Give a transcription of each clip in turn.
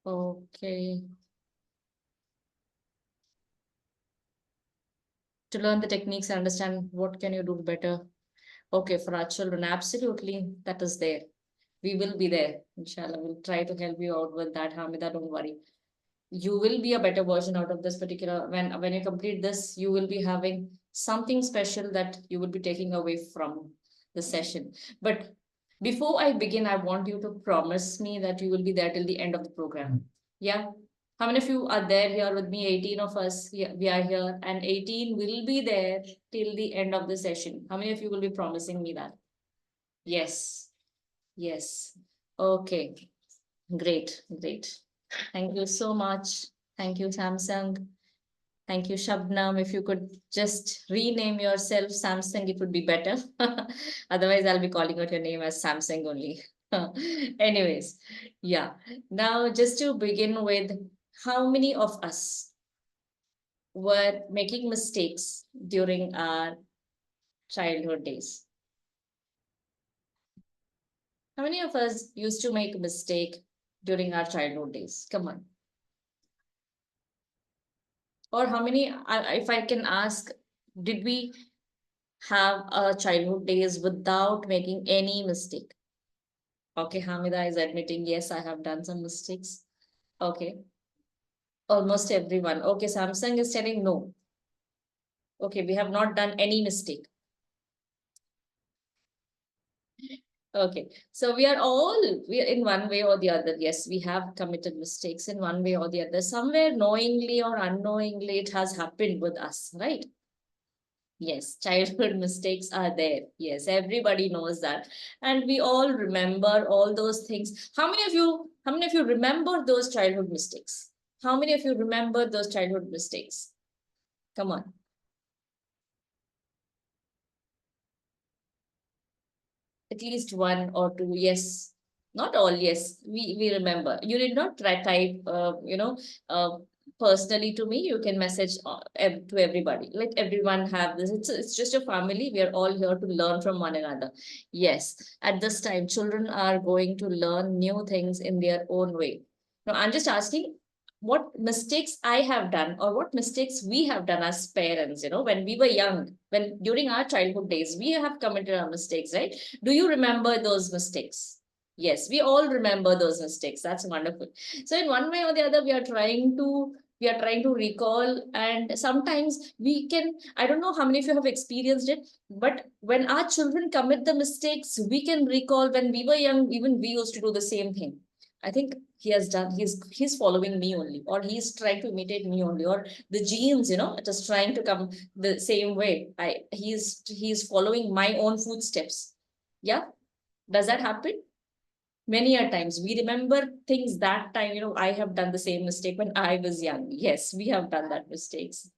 Okay. To learn the techniques and understand what can you do better. Okay, for our children, absolutely, that is there. We will be there. Inshallah, we'll try to help you out with that, Hamida. Don't worry. You will be a better version out of this particular when you complete this, you will be having something special that you will be taking away from the session. But before I begin, I want you to promise me that you will be there till the end of the program. Yeah. How many of you are there here with me? 18 of us, yeah, we are here, and 18 will be there till the end of the session. How many of you will be promising me that? Yes. Yes. Okay. Great. Great. Thank you so much. Thank you, Samsung. Thank you, Shabnam. If you could just rename yourself Samsung, it would be better. Otherwise, I'll be calling out your name as Samsung only. Anyways, yeah. Now, just to begin with, how many of us were making mistakes during our childhood days? How many of us used to make a mistake during our childhood days? Come on. Or how many, if I can ask, did we have a childhood days without making any mistake? Okay, Hamida is admitting, yes, I have done some mistakes. Okay, almost everyone. Okay, Samsung is telling no. Okay, we have not done any mistake. Okay, so we are in one way or the other. Yes, we have committed mistakes in one way or the other. Somewhere knowingly or unknowingly, it has happened with us, right? Yes, childhood mistakes are there. Yes, everybody knows that. And we all remember all those things. How many of you remember those childhood mistakes? How many of you remember those childhood mistakes? Come on. At least one or two. Yes. Not all, yes. We remember. You did not try type uh personally to me. You can message to everybody. Let everyone have this. It's just a family. We are all here to learn from one another. Yes. At this time, children are going to learn new things in their own way. Now, I'm just asking what mistakes I have done or what mistakes we have done as parents, when we were young, when during our childhood days, we have committed our mistakes, right? Do you remember those mistakes? Yes, we all remember those mistakes. That's wonderful. So in one way or the other, we are trying to recall, and sometimes we can, I don't know how many of you have experienced it, but when our children commit the mistakes, we can recall when we were young, even we used to do the same thing. I think he's following me only, or he's trying to imitate me only, or the genes, it is trying to come the same way. He's following my own footsteps. Yeah. Does that happen? Many a times we remember things that time, I have done the same mistake when I was young. Yes, we have done that mistakes.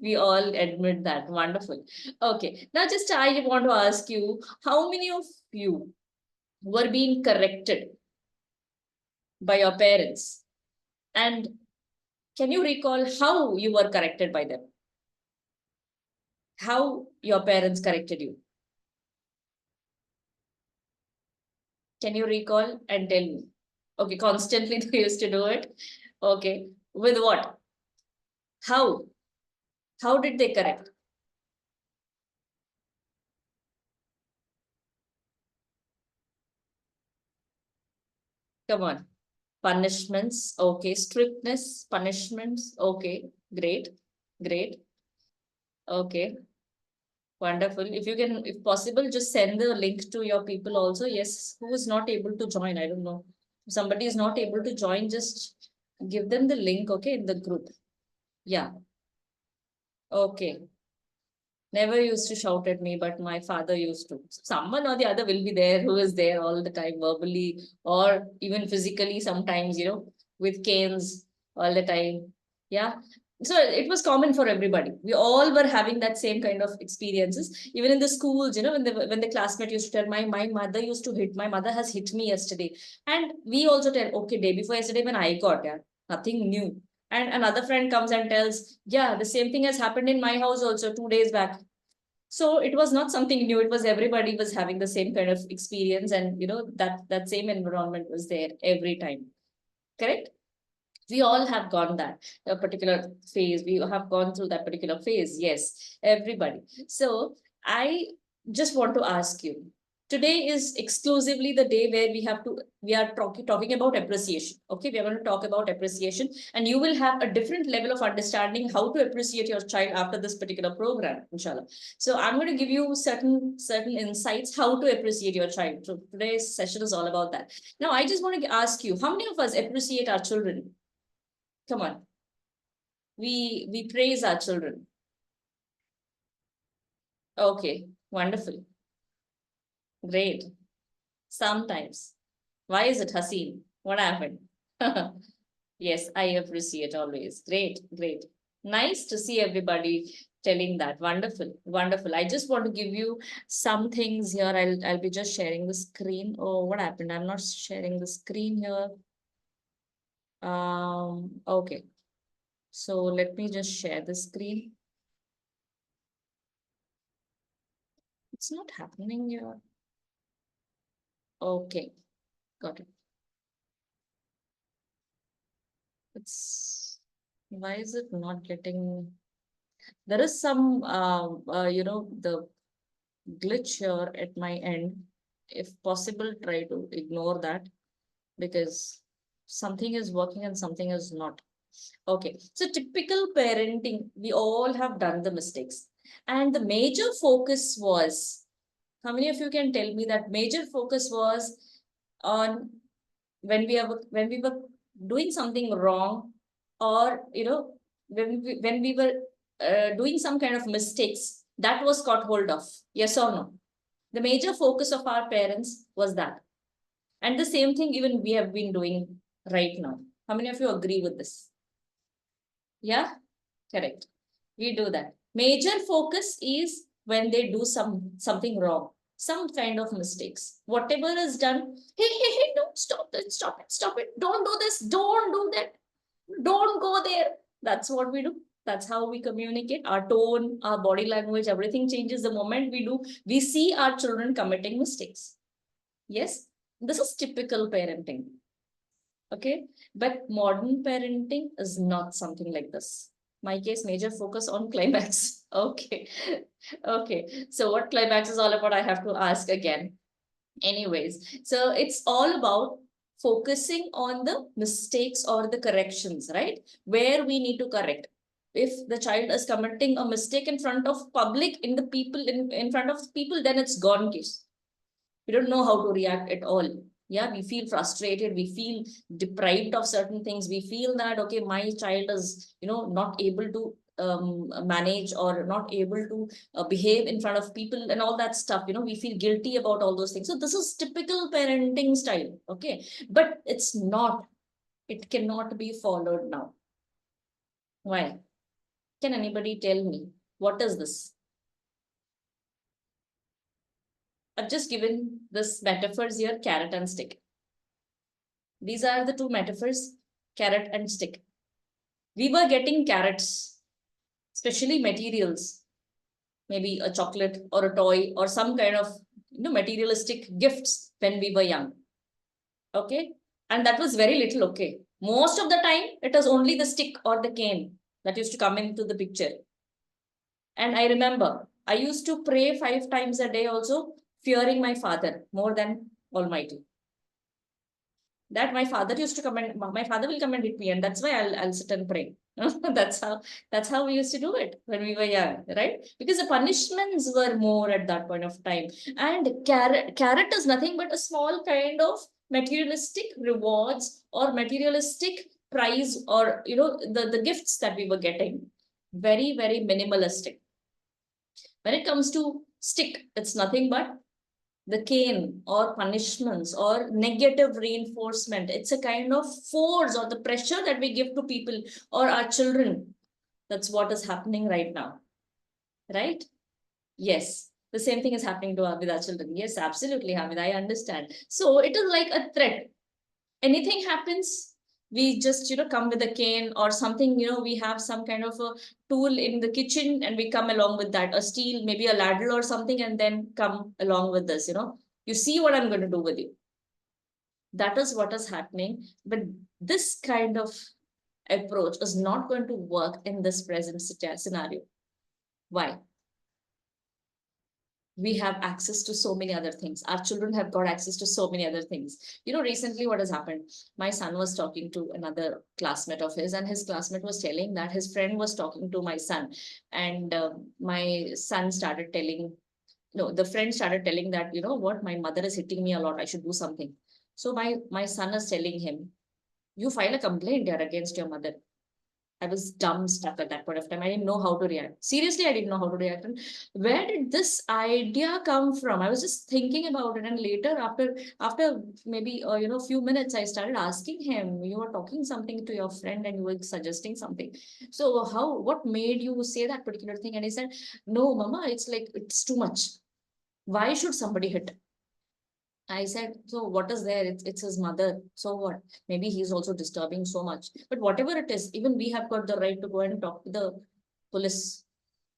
We all admit that. Wonderful. Okay. Now just I want to ask you, how many of you were being corrected by your parents? And can you recall how you were corrected by them? How your parents corrected you? Can you recall and tell me? Okay, constantly they used to do it. Okay. With what? How? How did they correct? Come on. Punishments. Okay. Strictness. Punishments. Okay. Great. Great. Okay. Wonderful. If you can, if possible, just send the link to your people also. Yes. Who is not able to join? I don't know. If somebody is not able to join, just give them the link, okay, in the group. Yeah. Okay. Never used to shout at me, but my father used to. Someone or the other will be there who is there all the time, verbally or even physically, sometimes, with canes all the time. Yeah. So it was common for everybody. We all were having that same kind of experiences. Even in the schools, when the classmate used to tell, my mother used to hit, my mother has hit me yesterday. And we also tell, okay, day before yesterday when I got, yeah, nothing new. And another friend comes and tells, yeah, the same thing has happened in my house also 2 days back. So it was not something new. It was everybody was having the same kind of experience, and that same environment was there every time. Correct? We all have gone that a particular phase. We have gone through that particular phase. Yes, everybody. So I just want to ask you, today is exclusively the day where we are talking about appreciation. Okay, we are going to talk about appreciation, and you will have a different level of understanding how to appreciate your child after this particular program, inshallah. So I'm going to give you certain insights how to appreciate your child. So today's session is all about that. Now I just want to ask you, how many of us appreciate our children? Come on. We praise our children. Okay, wonderful. Great. Sometimes. Why is it, Haseen? What happened? Yes, I appreciate always. Great, great. Nice to see everybody telling that. Wonderful, wonderful. I just want to give you some things here. I'll be just sharing the screen. Oh, what happened? I'm not sharing the screen here. Okay. So let me just share the screen. It's not happening here. Okay, got it. It's why is it not getting? There is some, the glitch here at my end. If possible, try to ignore that because something is working and something is not. Okay, so typical parenting, we all have done the mistakes. And the major focus was, how many of you can tell me that major focus was on when we were doing something wrong, or when we were doing some kind of mistakes that was caught hold of? Yes or no? The major focus of our parents was that, and the same thing even we have been doing right now. How many of you agree with this? Yeah, correct. We do that. Major focus is when they do something wrong, some kind of mistakes. Whatever is done, hey, no, stop it, stop it, stop it. Don't do this, don't do that, don't go there. That's what we do. That's how we communicate. Our tone, our body language, everything changes the moment we see our children committing mistakes. Yes, this is typical parenting. Okay, but modern parenting is not something like this. My case, major focus on climax. Okay, okay. So what climax is all about, I have to ask again. Anyways, so it's all about focusing on the mistakes or the corrections, right? Where we need to correct. If the child is committing a mistake in front of public, in the people, in front of people, then it's gone case. We don't know how to react at all. Yeah, we feel frustrated, we feel deprived of certain things, we feel that okay, my child is not able to manage or not able to behave in front of people and all that stuff. We feel guilty about all those things. So this is typical parenting style. Okay, but it's not, it cannot be followed now. Why? Can anybody tell me what is this? I've just given this metaphors here, carrot and stick. These are the two metaphors, carrot and stick. We were getting carrots, especially materials, maybe a chocolate or a toy or some kind of materialistic gifts when we were young. Okay. And that was very little. Okay. Most of the time, it was only the stick or the cane that used to come into the picture. And I remember I used to pray 5 times a day also, fearing my father more than Almighty. That my father used to come and my father will come and hit me, and that's why I'll sit and pray. That's how we used to do it when we were young, right? Because the punishments were more at that point of time. And carrot is nothing but a small kind of materialistic rewards or materialistic prize, or the gifts that we were getting. Very, very minimalistic. When it comes to stick, it's nothing but the cane or punishments or negative reinforcement. It's a kind of force or the pressure that we give to people or our children. That's what is happening right now, right? Yes, the same thing is happening with our children. Yes, absolutely, Hamid, I understand. So it is like a threat. Anything happens, we just come with a cane or something. We have some kind of a tool in the kitchen and we come along with that, a steel, maybe a ladle or something, and then come along with this. You see what I'm going to do with you. That is what is happening. But this kind of approach is not going to work in this present scenario. Why? We have access to so many other things. Our children have got access to so many other things. Recently what has happened, my son was talking to another classmate of his, and his classmate was telling that his friend was talking to my son, and my son started telling, no, the friend started telling that, what, my mother is hitting me a lot, I should do something. So my son is telling him, you file a complaint here against your mother. I was dumb stuck at that point of time. I didn't know how to react. Seriously, I didn't know how to react. And where did this idea come from? I was just thinking about it, and later, after maybe few minutes, I started asking him. You were talking something to your friend, and you were suggesting something. So what made you say that particular thing? And he said, "No, Mama, it's like it's too much. Why should somebody hit?" I said, so what is there? It's his mother. So what? Maybe he's also disturbing so much. But whatever it is, even we have got the right to go and talk to the police.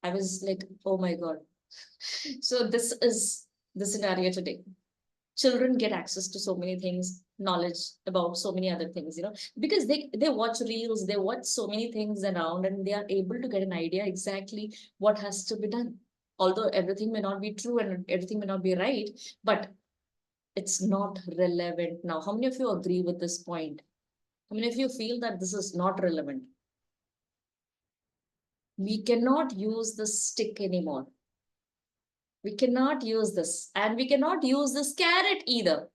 I was like, oh my God. So this is the scenario today. Children get access to so many things, knowledge about so many other things, because they watch reels, they watch so many things around, and they are able to get an idea exactly what has to be done. Although everything may not be true and everything may not be right, but it's not relevant now. How many of you agree with this point? How many of you feel that this is not relevant? We cannot use the stick anymore. We cannot use this. And we cannot use this carrot either,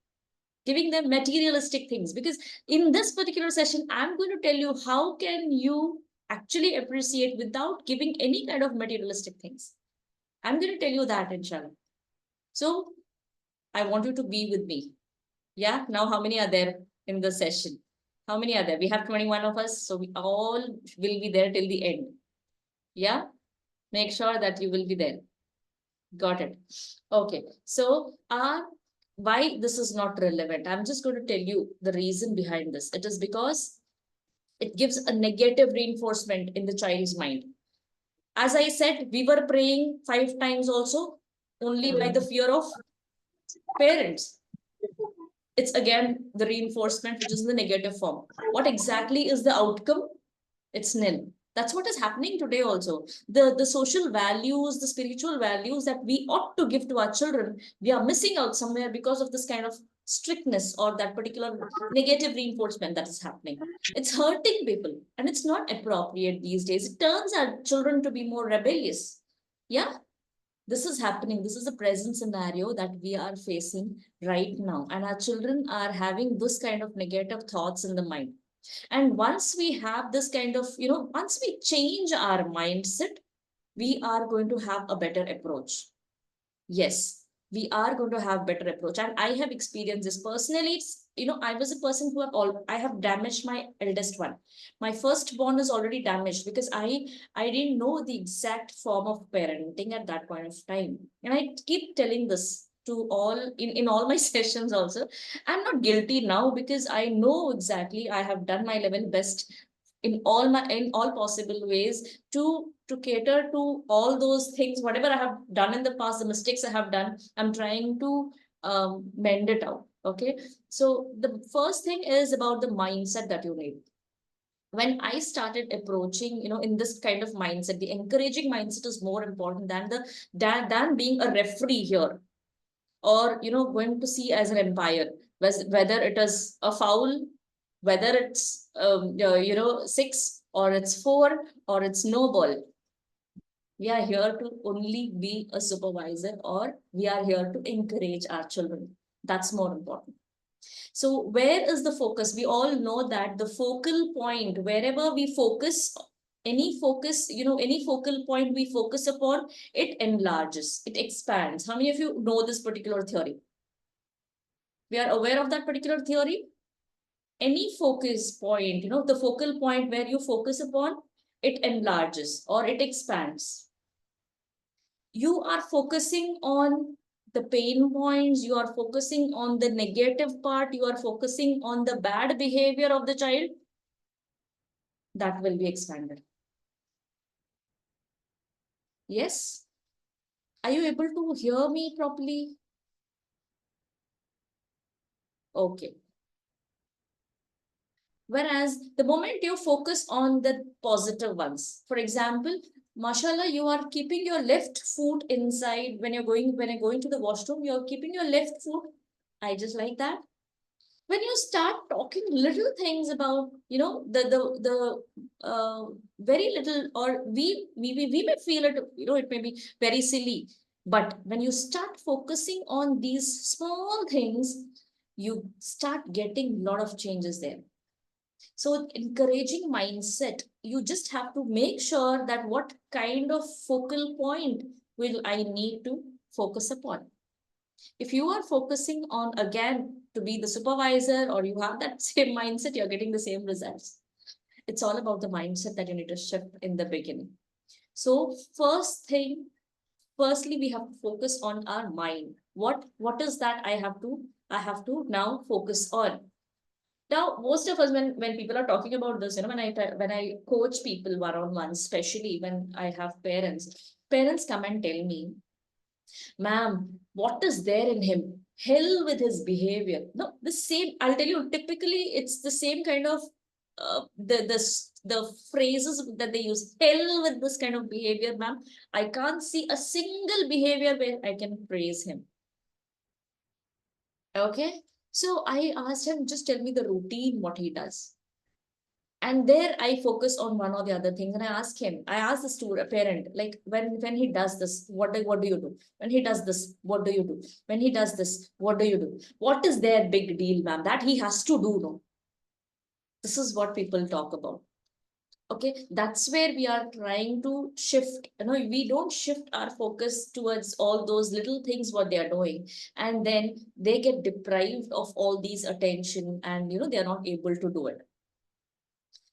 giving them materialistic things. Because in this particular session, I'm going to tell you how can you actually appreciate without giving any kind of materialistic things. I'm going to tell you that, inshallah. So I want you to be with me. Yeah. Now, how many are there in the session? How many are there? We have 21 of us. So we all will be there till the end. Yeah. Make sure that you will be there. Got it. Okay. So why this is not relevant? I'm just going to tell you the reason behind this. It is because it gives a negative reinforcement in the child's mind. As I said, we were praying 5 times also only by the fear of parents. It's again the reinforcement, which is in the negative form. What exactly is the outcome? It's nil. That's what is happening today also. The social values, the spiritual values that we ought to give to our children, we are missing out somewhere because of this kind of strictness or that particular negative reinforcement that is happening. It's hurting people, and it's not appropriate these days. It turns our children to be more rebellious. Yeah, this is happening. This is the present scenario that we are facing right now. And our children are having this kind of negative thoughts in the mind. And once we have this kind of, once we change our mindset, we are going to have a better approach. Yes, we are going to have better approach. And I have experienced this personally. I was a person who I have damaged my eldest one. My firstborn is already damaged because I didn't know the exact form of parenting at that point of time. And I keep telling this to all in all my sessions also. I'm not guilty now because I know exactly I have done my level best in all possible ways to cater to all those things. Whatever I have done in the past, the mistakes I have done, I'm trying to mend it out. Okay. So the first thing is about the mindset that you need. When I started approaching, in this kind of mindset, the encouraging mindset is more important than than being a referee here, or going to see as an empire, whether it is a foul, whether it's 6 or it's 4 or it's no ball. We are here to only be a supervisor, or we are here to encourage our children. That's more important. So where is the focus? We all know that the focal point, wherever we focus, any focal point we focus upon, it enlarges, it expands. How many of you know this particular theory? We are aware of that particular theory. Any focus point, the focal point where you focus upon, it enlarges or it expands. You are focusing on the pain points, you are focusing on the negative part, you are focusing on the bad behavior of the child, that will be expanded. Yes? Are you able to hear me properly? Okay. Whereas the moment you focus on the positive ones, for example, mashallah, you are keeping your left foot inside when you're going to the washroom, you're keeping your left foot. I just like that. When you start talking little things about, very little, or we may feel it, it may be very silly, but when you start focusing on these small things, you start getting a lot of changes there. So encouraging mindset, you just have to make sure that what kind of focal point will I need to focus upon. If you are focusing on, again, to be the supervisor, or you have that same mindset, you're getting the same results. It's all about the mindset that you need to shift in the beginning. So firstly, we have to focus on our mind. What is that I have to now focus on. Now, most of us, when people are talking about this, when I coach people one on one, especially when I have parents come and tell me, "Ma'am, what is there in him? Hell with his behavior." No, the same. I'll tell you. Typically, it's the same kind of the phrases that they use. Hell with this kind of behavior, ma'am. I can't see a single behavior where I can praise him. Okay. So I asked him, just tell me the routine, what he does. And there I focus on one or the other things, and I ask the student, parent, like, when he does this, what do you do? When he does this, what do you do? When he does this, what do you do? What is their big deal, ma'am, that he has to do? No, this is what people talk about. Okay, that's where we are trying to shift. We don't shift our focus towards all those little things what they are doing, and then they get deprived of all these attention, and they are not able to do it.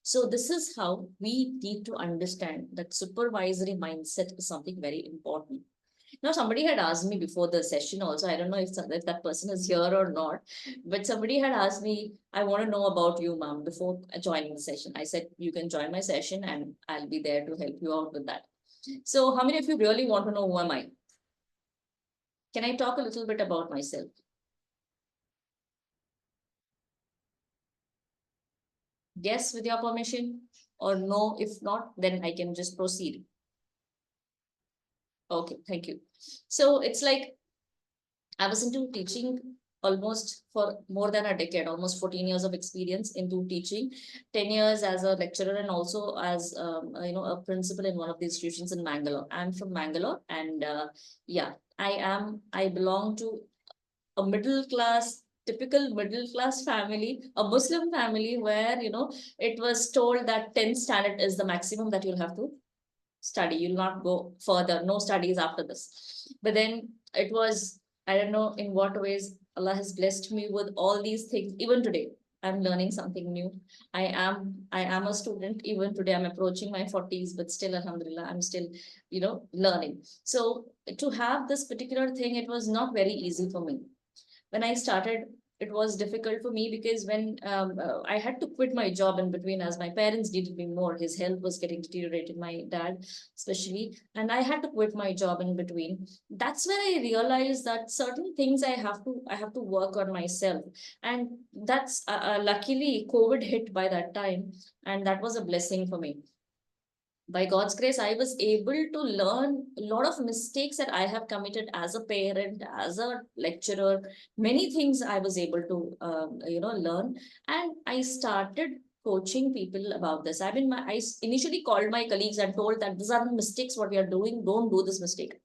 So this is how we need to understand that supervisory mindset is something very important. Now, somebody had asked me before the session also, I don't know if that person is here or not, but somebody had asked me, "I want to know about you, ma'am," before joining the session. I said, "You can join my session and I'll be there to help you out with that." So how many of you really want to know who am I? Can I talk a little bit about myself? Yes, with your permission, or no? If not, then I can just proceed. Okay, thank you. So it's like, I was into teaching almost for more than a decade, almost 14 years of experience into teaching, 10 years as a lecturer, and also as a principal in one of the institutions in Mangalore. I'm from Mangalore, and yeah, I belong to a middle class, typical middle class family, a Muslim family, where it was told that 10th standard is the maximum that you'll have to study. You'll not go further. No studies after this. But then it was, I don't know in what ways Allah has blessed me with all these things. Even today, I'm learning something new. I am a student. Even today, I'm approaching my 40s, but still, Alhamdulillah, I'm still, learning. So to have this particular thing, it was not very easy for me. When I started, it was difficult for me because when I had to quit my job in between, as my parents needed me more. His health was getting deteriorated, my dad especially, and I had to quit my job in between. That's where I realized that certain things I have to work on myself, and that's luckily COVID hit by that time, and that was a blessing for me. By God's grace, I was able to learn a lot of mistakes that I have committed as a parent, as a lecturer. Many things I was able to, learn, and I started coaching people about this. I initially called my colleagues and told that these are the mistakes what we are doing. Don't do this mistake.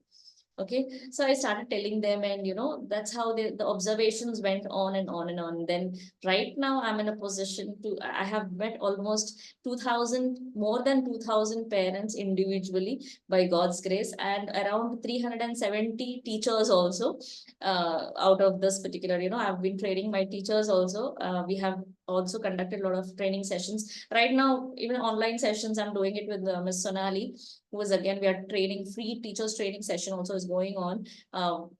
Okay, so I started telling them, and that's how the observations went on and on and on. Then right now I'm in a position to, I have met almost 2000, more than 2000 parents individually by God's grace, and around 370 teachers also. Out of this particular, I've been training my teachers also. We have also conducted a lot of training sessions. Right now, even online sessions, I'm doing it with Miss Sonali, who is, again, we are training, free teachers training session also is going on.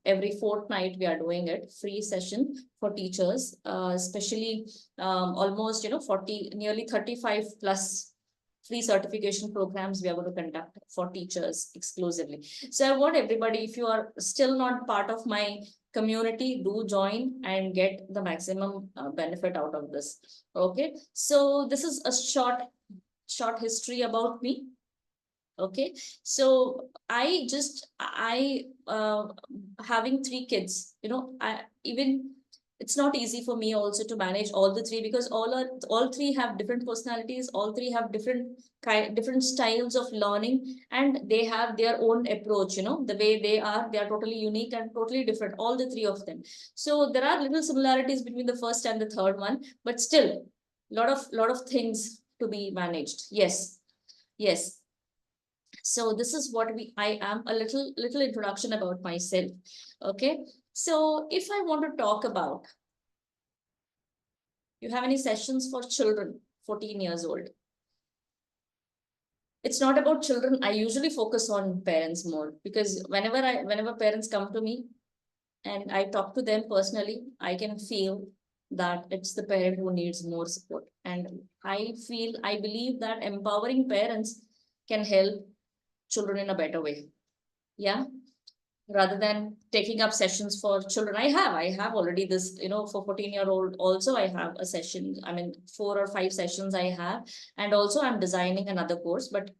Every fortnight we are doing it, free session for teachers, especially almost 40, nearly 35 plus free certification programs we are going to conduct for teachers exclusively. So I want everybody, if you are still not part of my community, do join and get the maximum benefit out of this. Okay, so this is a short history about me. Okay, so I having three kids, I even it's not easy for me also to manage all the three, because all three have different personalities, all three have different styles of learning, and they have their own approach. The way they are totally unique and totally different, all the three of them. So there are little similarities between the first and the third one, but still lot of things to be managed. Yes, yes. So this is what I am, a little introduction about myself. Okay, so if I want to talk about, you have any sessions for children 14 years old? It's not about children. I usually focus on parents more, because whenever parents come to me and I talk to them personally, I can feel that it's the parent who needs more support. And I believe that empowering parents can help children in a better way. Yeah, rather than taking up sessions for children. I have already this, for 14-year-old also I have a session. I mean, 4 or 5 sessions I have. And also I'm designing another course, but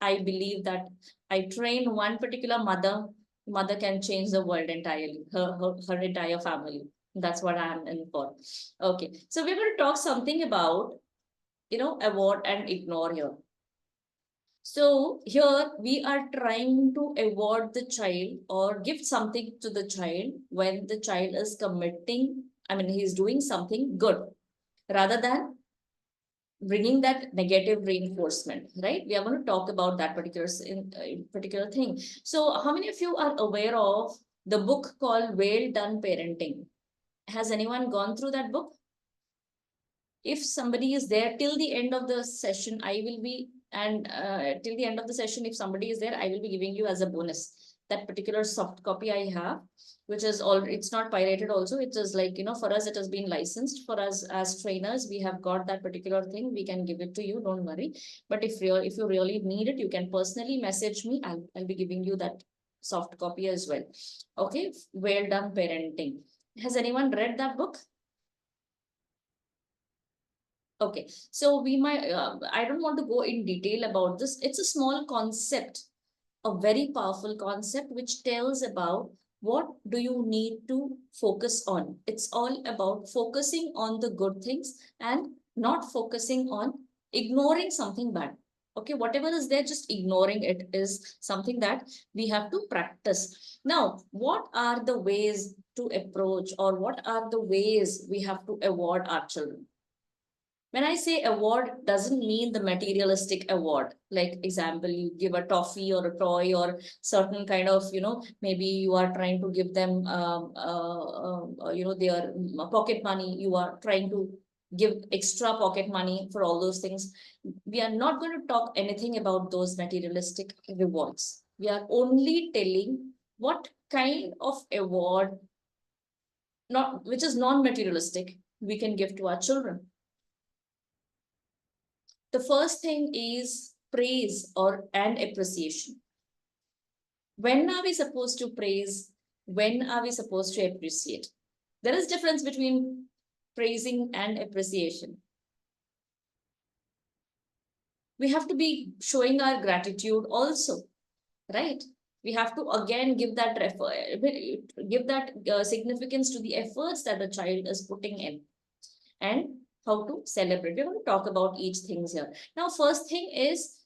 I believe that I train one particular mother can change the world entirely, her entire family. That's what I'm in for. Okay, so we're going to talk something about, award and ignore here. So here we are trying to award the child or give something to the child when the child is he's doing something good, rather than bringing that negative reinforcement, right? We are going to talk about that particular thing. So how many of you are aware of the book called Well Done Parenting? Has anyone gone through that book? If somebody is there till the end of the session, I will be, and till the end of the session, if somebody is there, I will be giving you as a bonus that particular soft copy I have, which is all, it's not pirated also. It is like, for us, it has been licensed. For us as trainers, we have got that particular thing. We can give it to you, don't worry. But if you really need it, you can personally message me. I'll be giving you that soft copy as well. Okay, Well Done Parenting. Has anyone read that book? Okay, so I don't want to go in detail about this. It's a small concept, a very powerful concept, which tells about what do you need to focus on. It's all about focusing on the good things and not focusing on ignoring something bad. Okay, whatever is there, just ignoring it is something that we have to practice. Now, what are the ways to approach, or what are the ways we have to award our children? When I say award, doesn't mean the materialistic award. Like example, you give a toffee or a toy or certain kind of, maybe you are trying to give them, their pocket money. You are trying to give extra pocket money for all those things. We are not going to talk anything about those materialistic rewards. We are only telling what kind of award, not which is non-materialistic, we can give to our children. The first thing is praise and appreciation. When are we supposed to praise? When are we supposed to appreciate? There is difference between praising and appreciation. We have to be showing our gratitude also, right? We have to again give that significance to the efforts that the child is putting in, and how to celebrate. We're going to talk about each things here. Now, first thing is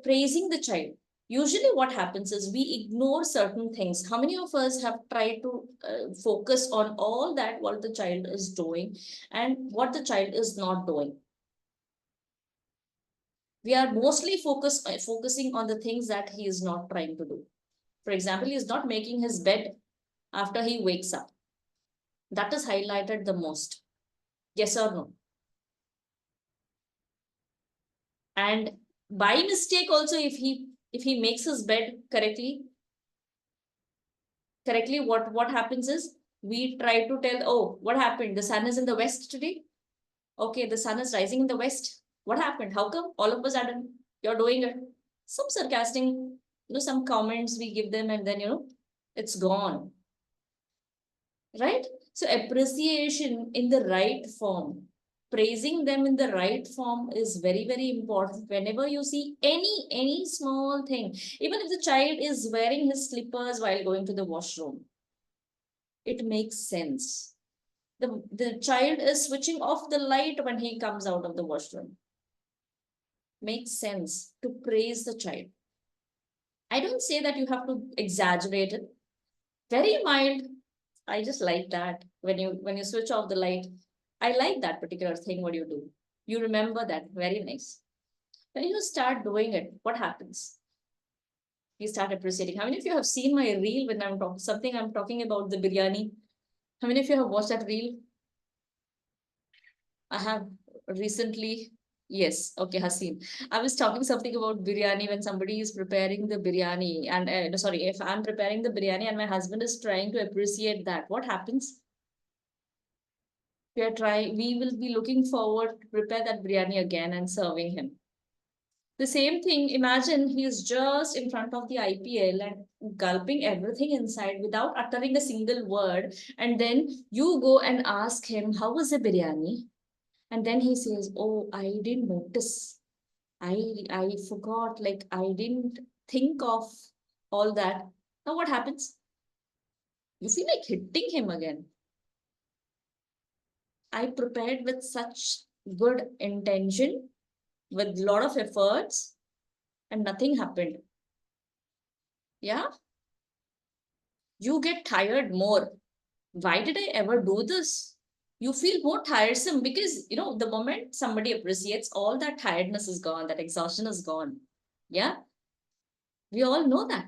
praising the child. Usually what happens is we ignore certain things. How many of us have tried to focus on all that what the child is doing and what the child is not doing? We are mostly focusing on the things that he is not trying to do. For example, he is not making his bed after he wakes up. That is highlighted the most. Yes or no? And by mistake also, if he makes his bed correctly, what happens is we try to tell, oh, what happened? The sun is in the west today. Okay, the sun is rising in the west. What happened? How come all of a sudden you're doing it? Some sarcastic, some comments we give them, and then it's gone. right? So appreciation in the right form, praising them in the right form is very, very important. Whenever you see any small thing, even if the child is wearing his slippers while going to the washroom, it makes sense. The child is switching off the light when he comes out of the washroom. Makes sense to praise the child. I don't say that you have to exaggerate it. Very mild. I just like that. When you switch off the light, I like that particular thing what you do. You remember that. Very nice. When you start doing it, what happens? You start appreciating. How many of you have seen my reel when I'm talking something I'm talking about the biryani? How many of you have watched that reel? I have recently. Yes, okay, Haseen. I was talking something about biryani when somebody is preparing the biryani, and no, sorry, if I'm preparing the biryani and my husband is trying to appreciate that, what happens? We will be looking forward to prepare that biryani again and serving him. The same thing, imagine he is just in front of the IPL and gulping everything inside without uttering a single word. And then you go and ask him, how was the biryani? And then he says, oh, I didn't notice. I forgot, like I didn't think of all that. Now what happens? You feel like hitting him again. I prepared with such good intention, with a lot of efforts, and nothing happened. Yeah, you get tired more. Why did I ever do this? You feel more tiresome because, the moment somebody appreciates, all that tiredness is gone, that exhaustion is gone. Yeah, we all know that.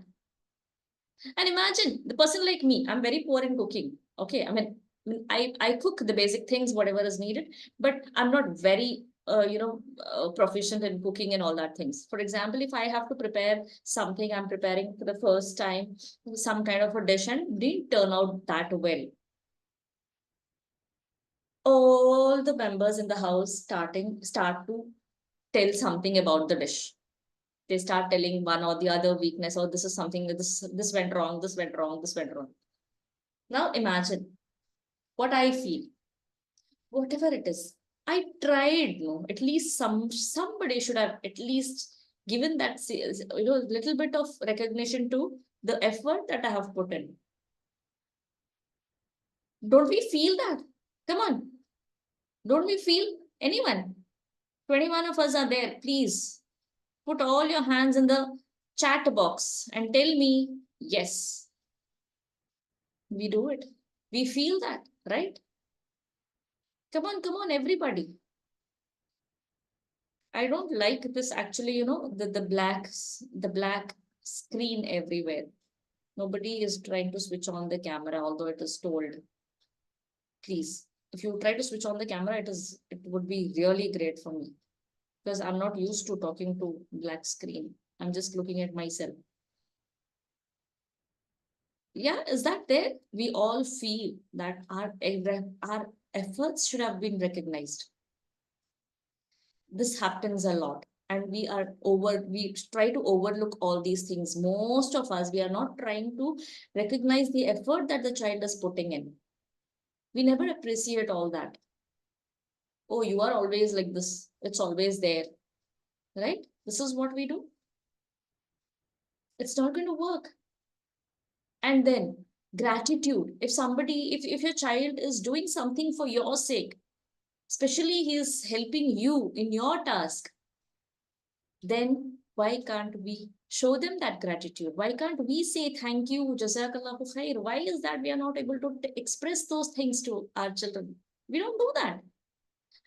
And imagine the person like me, I'm very poor in cooking. Okay, I cook the basic things, whatever is needed, but I'm not very, proficient in cooking and all that things. For example, if I have to prepare something, I'm preparing for the first time, some kind of a dish and didn't turn out that well. All the members in the house start to tell something about the dish. They start telling one or the other weakness, or this is something that this went wrong, this went wrong, this went wrong. Now imagine what I feel, whatever it is. I tried, no, at least somebody should have at least given that little bit of recognition to the effort that I have put in. Don't we feel that? Come on, don't we feel anyone? 21 of us are there. Please put all your hands in the chat box and tell me, yes, we do it. We feel that, right? Come on, everybody. I don't like this actually, the black screen everywhere. Nobody is trying to switch on the camera, although it is told. Please, if you try to switch on the camera, it would be really great for me because I'm not used to talking to black screen. I'm just looking at myself. Yeah, is that there? We all feel that our efforts should have been recognized. This happens a lot, and we try to overlook all these things. Most of us, we are not trying to recognize the effort that the child is putting in. We never appreciate all that. Oh, you are always like this, it's always there, right? This is what we do. It's not going to work. And then gratitude. If your child is doing something for your sake, especially he is helping you in your task, then why can't we show them that gratitude? Why can't we say thank you, jazakallahu khair? Why is that we are not able to express those things to our children? We don't do that.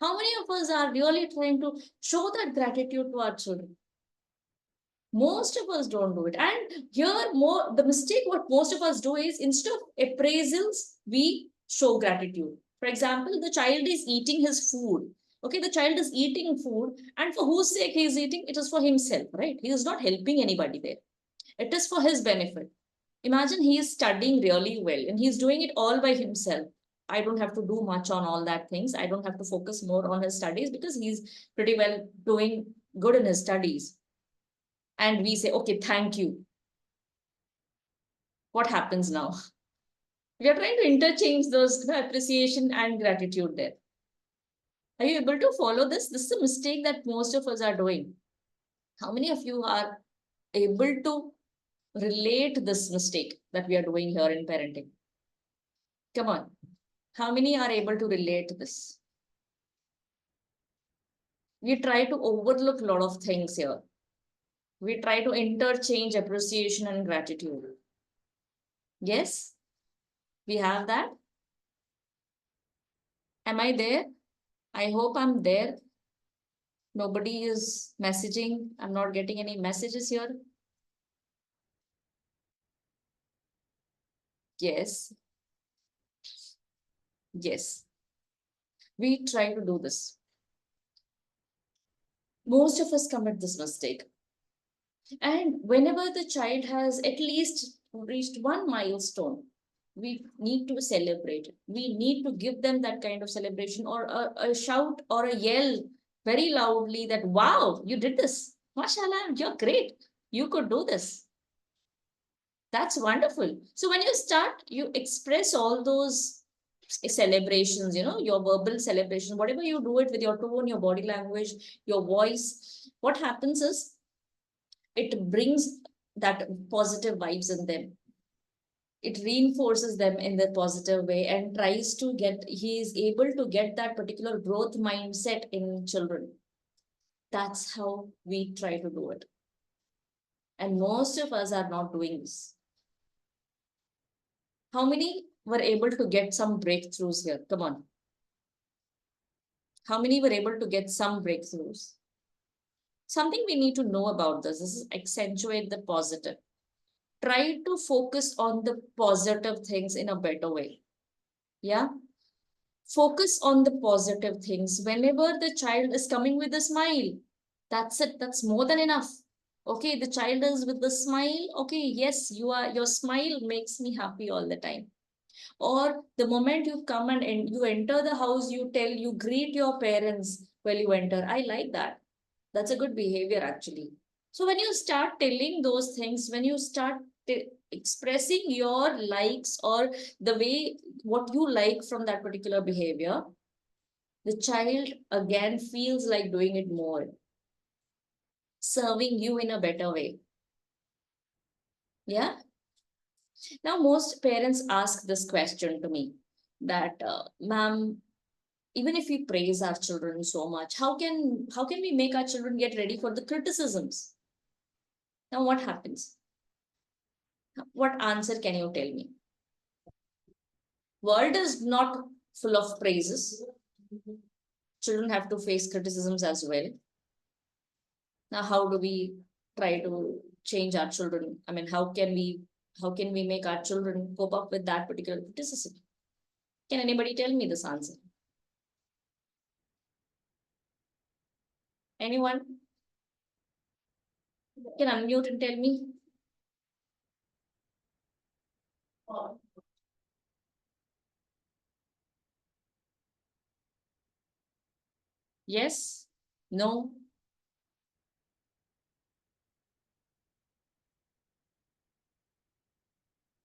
How many of us are really trying to show that gratitude to our children? Most of us don't do it. And here, more the mistake what most of us do is instead of appraisals, we show gratitude. For example, the child is eating his food. Okay, the child is eating food, and for whose sake he is eating, it is for himself, right? He is not helping anybody there. It is for his benefit. Imagine he is studying really well and he's doing it all by himself. I don't have to do much on all that things. I don't have to focus more on his studies because he's pretty well doing good in his studies. And we say, okay, thank you. What happens now? We are trying to interchange those appreciation and gratitude there. Are you able to follow this? This is a mistake that most of us are doing. How many of you are able to relate this mistake that we are doing here in parenting? Come on. How many are able to relate to this? We try to overlook a lot of things here. We try to interchange appreciation and gratitude. Yes, we have that. Am I there? I hope I'm there. Nobody is messaging. I'm not getting any messages here. Yes, yes. We try to do this. Most of us commit this mistake. And whenever the child has at least reached one milestone, we need to celebrate it. We need to give them that kind of celebration, or a shout or a yell very loudly that, wow, you did this. Mashallah, you're great. You could do this. That's wonderful. So when you start, you express all those celebrations, your verbal celebration, whatever you do it with your tone, your body language, your voice, what happens is it brings that positive vibes in them. It reinforces them in the positive way and tries to get, he is able to get that particular growth mindset in children. That's how we try to do it. And most of us are not doing this. How many were able to get some breakthroughs here? Come on. How many were able to get some breakthroughs? Something we need to know about this is accentuate the positive. Try to focus on the positive things in a better way. Yeah. Focus on the positive things. Whenever the child is coming with a smile, that's it. That's more than enough. Okay, the child is with the smile. Okay, yes, your smile makes me happy all the time. Or the moment you come and you enter the house, you greet your parents while you enter. I like that. That's a good behavior actually. So when you start telling those things, when you start expressing your likes or the way what you like from that particular behavior, the child again feels like doing it more, serving you in a better way. Yeah. Now most parents ask this question to me that, ma'am, even if we praise our children so much, how can we make our children get ready for the criticisms? Now what happens? What answer can you tell me? World is not full of praises. Children have to face criticisms as well. Now how do we try to change our children? I mean, how can we make our children cope up with that particular criticism? Can anybody tell me this answer? Anyone can unmute and tell me? Yes? No?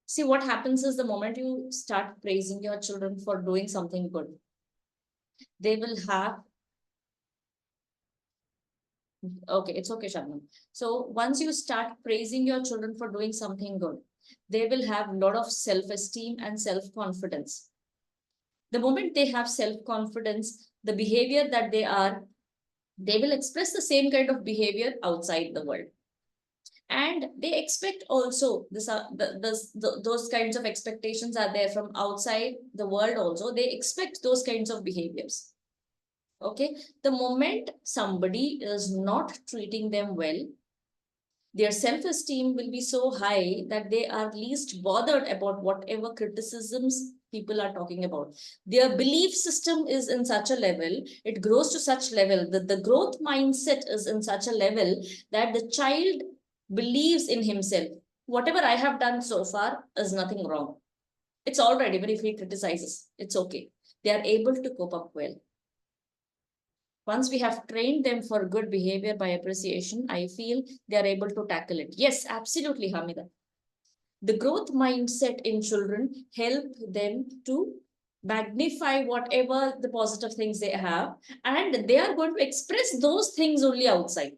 See, what happens is the moment you start praising your children for doing something good, they will have, okay, it's okay, Shabnam. So once you start praising your children for doing something good, they will have a lot of self-esteem and self-confidence. The moment they have self-confidence, the behavior that they will express the same kind of behavior outside the world. And they expect also those kinds of expectations are there from outside the world also. They expect those kinds of behaviors. Okay, the moment somebody is not treating them well, their self-esteem will be so high that they are least bothered about whatever criticisms people are talking about. Their belief system is in such a level, it grows to such level that the growth mindset is in such a level that the child believes in himself. Whatever I have done so far is nothing wrong. It's all right, even if he criticizes, it's okay. They are able to cope up well. Once we have trained them for good behavior by appreciation, I feel they are able to tackle it. Yes, absolutely, Hamida. The growth mindset in children help them to magnify whatever the positive things they have, and they are going to express those things only outside.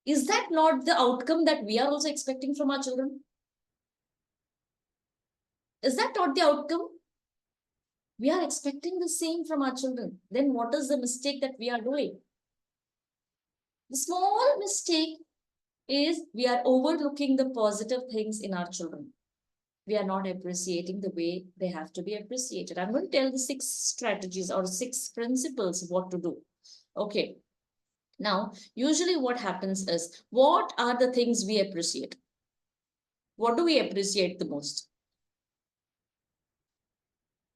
Is that not the outcome that we are also expecting from our children? Is that not the outcome? We are expecting the same from our children. Then what is the mistake that we are doing? The small mistake is we are overlooking the positive things in our children. We are not appreciating the way they have to be appreciated. I'm going to tell the 6 strategies or 6 principles of what to do. Okay. Now, usually what happens is, what are the things we appreciate? What do we appreciate the most?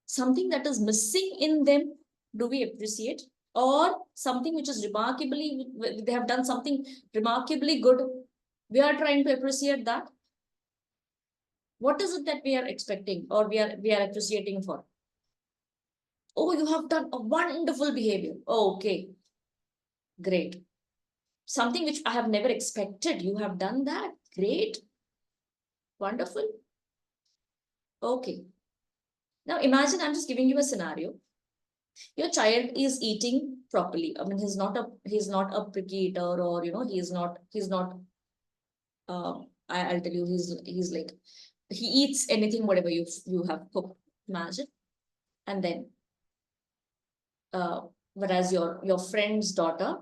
Something that is missing in them, do we appreciate? Or something which is remarkably, they have done something remarkably good, we are trying to appreciate that. What is it that we are expecting or we are appreciating for? Oh, you have done a wonderful behavior. Oh, okay, great. Something which I have never expected, you have done that. Great, wonderful. Okay. Now imagine I'm just giving you a scenario. Your child is eating properly. I mean, he's not a picky eater, or he's not I'll tell you, he's like, he eats anything whatever you have cooked. Imagine. And then uh whereas your friend's daughter,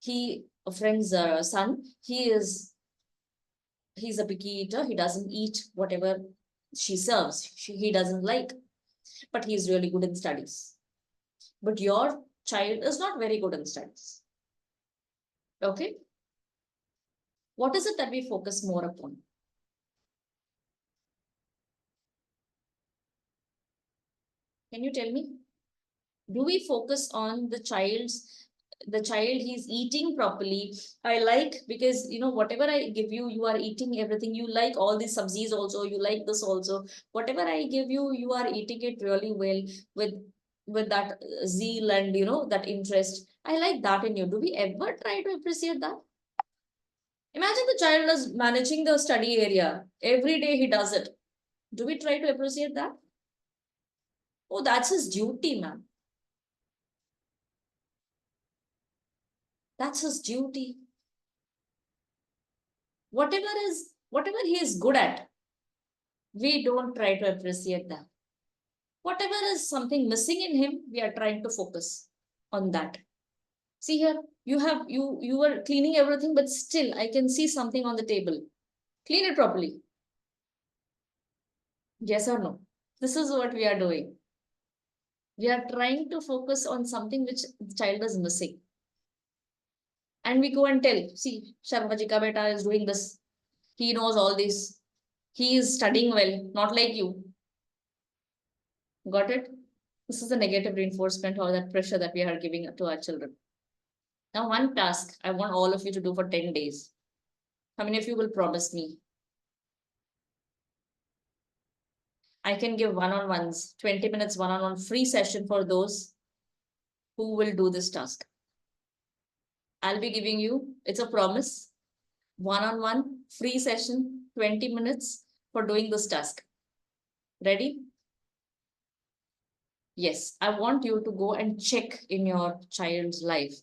a friend's son, he's a picky eater. He doesn't eat whatever she serves. He doesn't like, but he's really good in studies. But your child is not very good in studies. Okay. What is it that we focus more upon? Can you tell me? Do we focus on the child, he's eating properly? I like, because whatever I give you, you are eating everything. You like all these subsies also, you like this also. Whatever I give you, you are eating it really well, with that zeal and that interest. I like that in you. Do we ever try to appreciate that? Imagine the child is managing the study area. Every day he does it. Do we try to appreciate that? Oh, that's his duty, man. That's his duty. Whatever he is good at, we don't try to appreciate that. Whatever is something missing in him, we are trying to focus on that. See here, you were cleaning everything, but still I can see something on the table. Clean it properly. Yes or no? This is what we are doing. We are trying to focus on something which the child is missing. And we go and tell, see, Sharma ji ka beta is doing this. He knows all this. He is studying well, not like you. Got it? This is the negative reinforcement or that pressure that we are giving to our children. Now, one task I want all of you to do for 10 days. How many of you will promise me? I can give one-on-ones, 20 minutes one-on-one free session for those who will do this task. I'll be giving you, it's a promise, one-on-one free session, 20 minutes for doing this task. Ready? Yes, I want you to go and check in your child's life.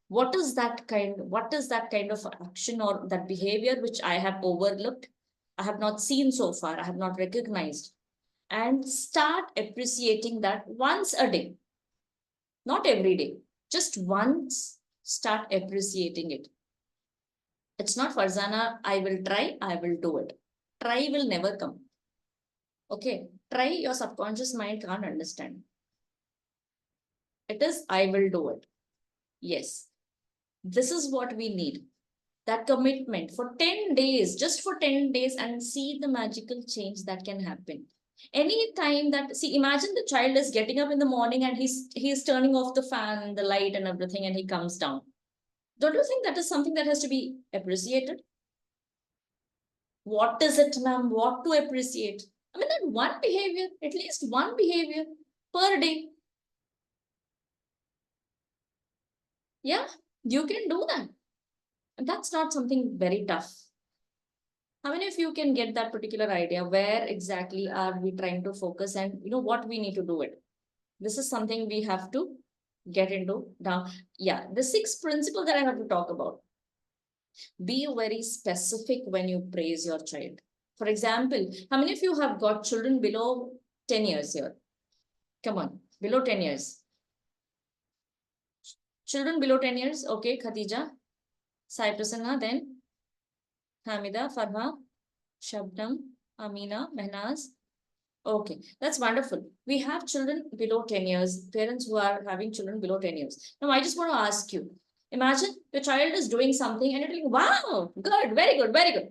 What is that kind of action or that behavior which I have overlooked? I have not seen so far. I have not recognized. And start appreciating that once a day, not every day, just once. Start appreciating it. It's not Farzana, I will try, I will do it. Try will never come. Okay. Try, your subconscious mind can't understand. It is, I will do it. Yes. This is what we need. That commitment for 10 days, just for 10 days, and see the magical change that can happen. Any time that, see, imagine the child is getting up in the morning and he's turning off the fan, the light and everything, and he comes down. Don't you think that is something that has to be appreciated? What is it, ma'am? What to appreciate? I mean, that one behavior, at least one behavior per day. Yeah, you can do that. And that's not something very tough. How many of you can get that particular idea? Where exactly are we trying to focus, and what we need to do it? This is something we have to get into now. Yeah, the sixth principle that I have to talk about. Be very specific when you praise your child. For example, how many of you have got children below 10 years here? Come on, below 10 years. Children below 10 years. Okay, Khadija, Sai Prasanna, then Hamida, Farha, Shabnam, Amina, Mehnaz. Okay, that's wonderful. We have children below 10 years, parents who are having children below 10 years. Now, I just want to ask you, imagine your child is doing something and you're like, wow, good, very good, very good.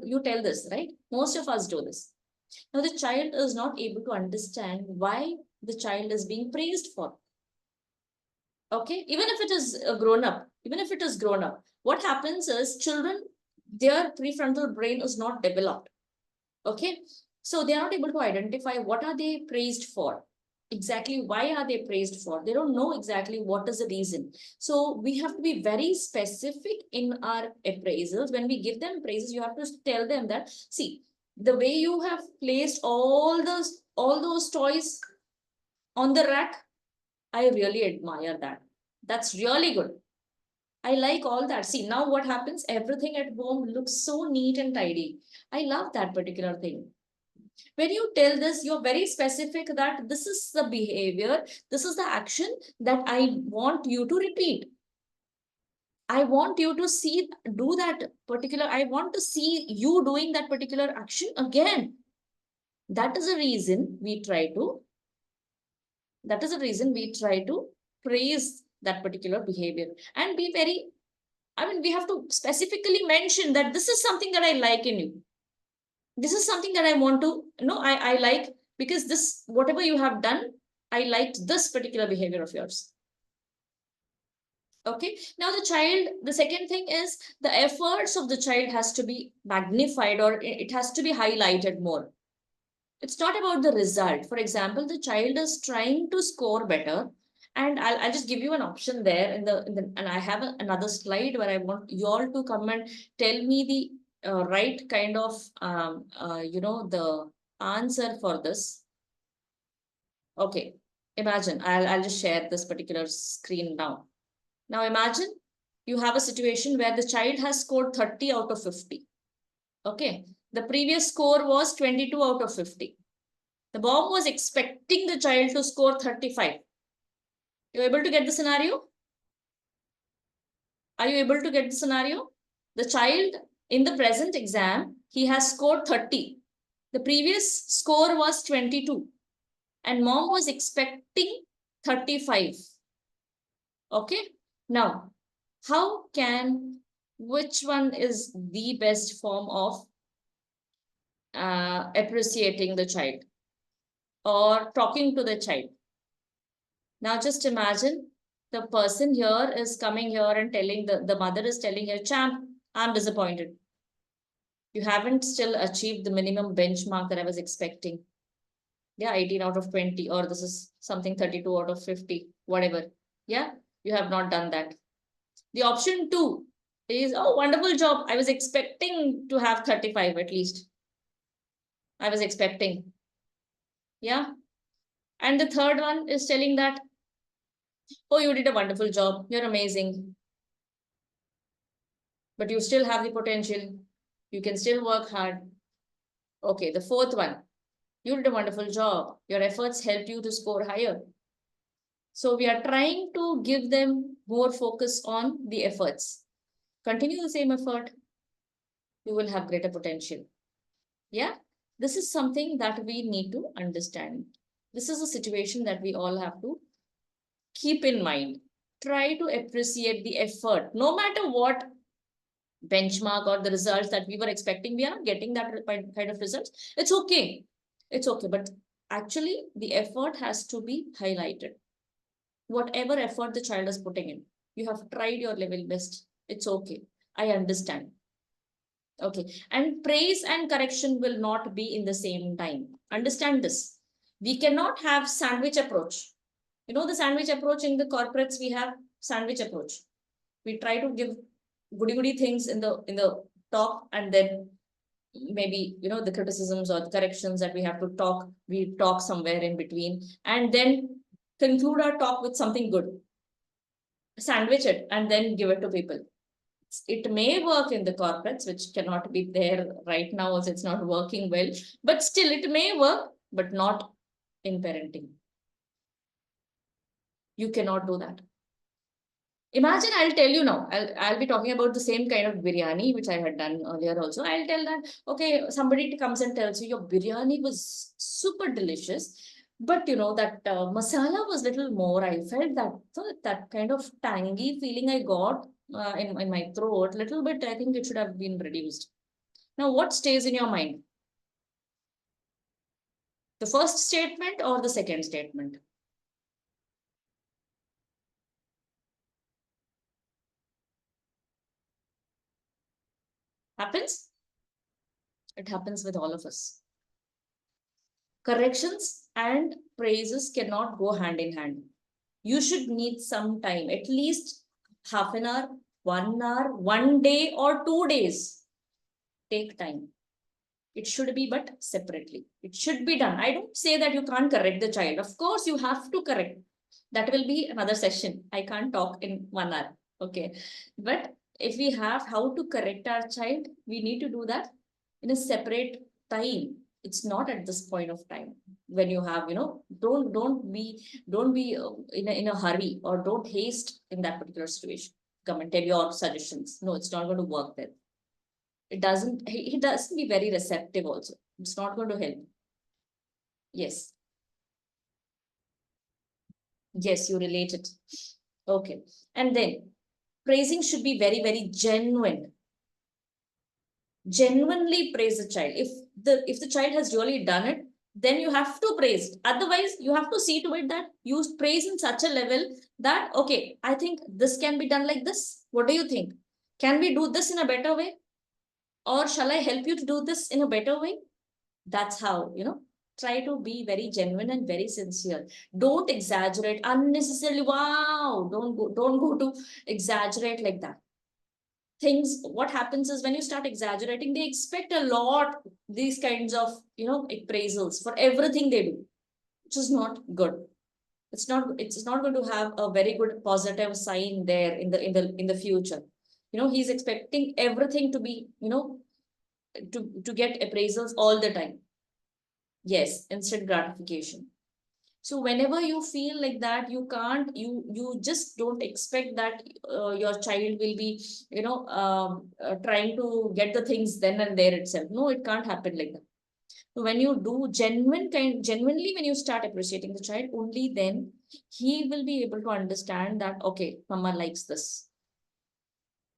You tell this, right? Most of us do this. Now, the child is not able to understand why the child is being praised for. Okay, even if it is grown up, what happens is children, their prefrontal brain is not developed. Okay, so they are not able to identify what are they praised for, exactly why are they praised for. They don't know exactly what is the reason. So we have to be very specific in our appraisals. When we give them praises, you have to tell them that, see, the way you have placed all those toys on the rack, I really admire that. That's really good. I like all that. See, now what happens? Everything at home looks so neat and tidy. I love that particular thing. When you tell this, you're very specific that this is the behavior, this is the action that I want you to repeat. I want you to see, do that particular, I want to see you doing that particular action again. That is the reason we try to, praise that particular behavior and be very, we have to specifically mention that this is something that I like in you. This is something that I want to, I like, because this, whatever you have done, I liked this particular behavior of yours. Okay. Now the second thing is the efforts of the child has to be magnified, or it has to be highlighted more. It's not about the result. For example, the child is trying to score better, and I'll just give you an option there and I have another slide where I want you all to come and tell me the right kind of the answer for this. Okay, imagine I'll just share this particular screen now. Now imagine you have a situation where the child has scored 30 out of 50. Okay, the previous score was 22 out of 50. The mom was expecting the child to score 35. You able to get the scenario? Are you able to get the scenario? The child in the present exam, he has scored 30. The previous score was 22. And mom was expecting 35. Okay. Now, which one is the best form of appreciating the child or talking to the child? Now just imagine the person here is coming here and telling the mother is telling her, champ, I'm disappointed. You haven't still achieved the minimum benchmark that I was expecting. Yeah, 18 out of 20, or this is something 32 out of 50, whatever. Yeah, you have not done that. The option 2 is, oh, wonderful job. I was expecting to have 35 at least. I was expecting. Yeah. And the third one is telling that, oh, you did a wonderful job. You're amazing. But you still have the potential. You can still work hard. Okay, the fourth one. You did a wonderful job. Your efforts helped you to score higher. So we are trying to give them more focus on the efforts. Continue the same effort. You will have greater potential. Yeah, this is something that we need to understand. This is a situation that we all have to keep in mind. Try to appreciate the effort, no matter what benchmark or the results that we were expecting. We are not getting that kind of results. It's okay. It's okay. But actually, the effort has to be highlighted. Whatever effort the child is putting in, you have tried your level best. It's okay. I understand. Okay. And praise and correction will not be in the same time. Understand this. We cannot have sandwich approach. You know the sandwich approach in the corporates, we have sandwich approach. We try to give goody goody things in the talk, and then maybe, the criticisms or the corrections that we have to talk, we talk somewhere in between, and then conclude our talk with something good, sandwich it, and then give it to people. It may work in the corporates, which cannot be there right now, as it's not working well, but still it may work, but not in parenting. You cannot do that. Imagine, I'll tell you now, I'll be talking about the same kind of biryani, which I had done earlier also. I'll tell that, okay, somebody comes and tells you your biryani was super delicious, but that masala was little more. I felt that, so that kind of tangy feeling I got in my throat, little bit, I think it should have been reduced. Now, what stays in your mind? The first statement or the second statement? Happens? It happens with all of us. Corrections and praises cannot go hand in hand. You should need some time, at least half an hour, 1 day, or 2 days. Take time. It should be, but separately. It should be done. I don't say that you can't correct the child. Of course, you have to correct. That will be another session. I can't talk in 1 hour. Okay. But if we have how to correct our child, we need to do that in a separate time. It's not at this point of time when you have, don't be in a hurry, or don't haste in that particular situation. Come and tell your suggestions. No, it's not going to work then. He doesn't be very receptive also. It's not going to help. Yes. Yes, you relate it. Okay. And then praising should be very, very genuine. Genuinely praise the child. If the child has really done it, then you have to praise. Otherwise, you have to see to it that you praise in such a level that, okay, I think this can be done like this. What do you think? Can we do this in a better way? Or shall I help you to do this in a better way? That's how, try to be very genuine and very sincere. Don't exaggerate unnecessarily. Wow, don't go to exaggerate like that. Things, what happens is, when you start exaggerating, they expect a lot, these kinds of, appraisals for everything they do, which is not good. It's not going to have a very good positive sign there in the future. He's expecting everything to be, to get appraisals all the time. Yes, instant gratification. So whenever you feel like that, you just don't expect that your child will be, trying to get the things then and there itself. No, it can't happen like that. So when you do genuinely, when you start appreciating the child, only then he will be able to understand that, okay, mama likes this.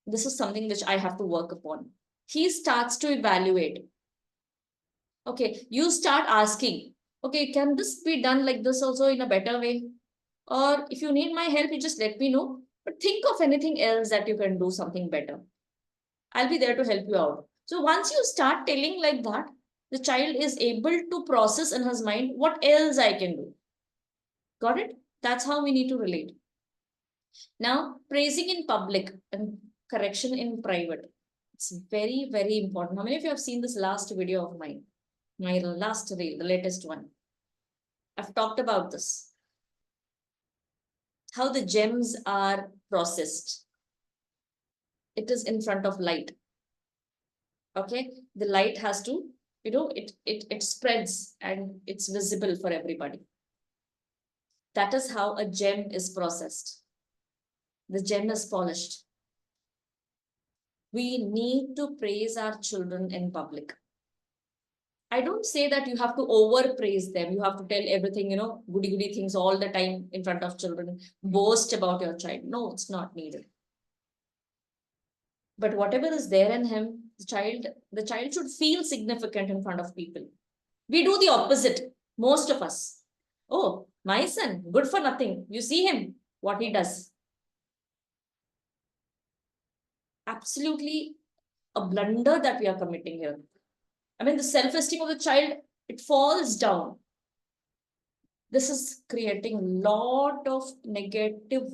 This is something which I have to work upon. He starts to evaluate. Okay, you start asking, okay, can this be done like this also in a better way? Or if you need my help, you just let me know. But think of anything else that you can do something better. I'll be there to help you out. So once you start telling like that, the child is able to process in his mind what else I can do. Got it? That's how we need to relate. Now, praising in public and correction in private. It's very, very important. How many of you have seen this last video of mine? My last reel, the latest one. I've talked about this. How the gems are processed. It is in front of light. Okay, the light has to, it spreads and it's visible for everybody. That is how a gem is processed. The gem is polished. We need to praise our children in public. I don't say that you have to overpraise them. You have to tell everything, goody things all the time in front of children. Boast about your child. No, it's not needed. But whatever is there in him, the child should feel significant in front of people. We do the opposite, most of us. Oh, my son, good for nothing. You see him, what he does. Absolutely a blunder that we are committing here. I mean, the self-esteem of the child, it falls down. This is creating lot of negative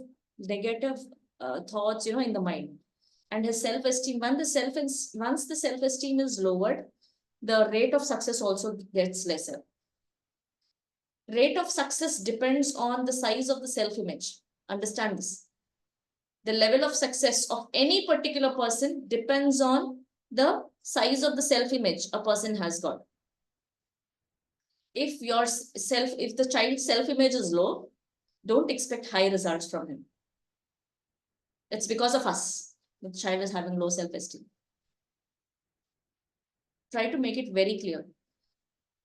thoughts, in the mind. and his self-esteem, once the self-esteem is lowered, the rate of success also gets lesser. Rate of success depends on the size of the self-image. Understand this. The level of success of any particular person depends on the size of the self-image a person has got. If the child's self-image is low, don't expect high results from him. It's because of us. The child is having low self-esteem. Try to make it very clear.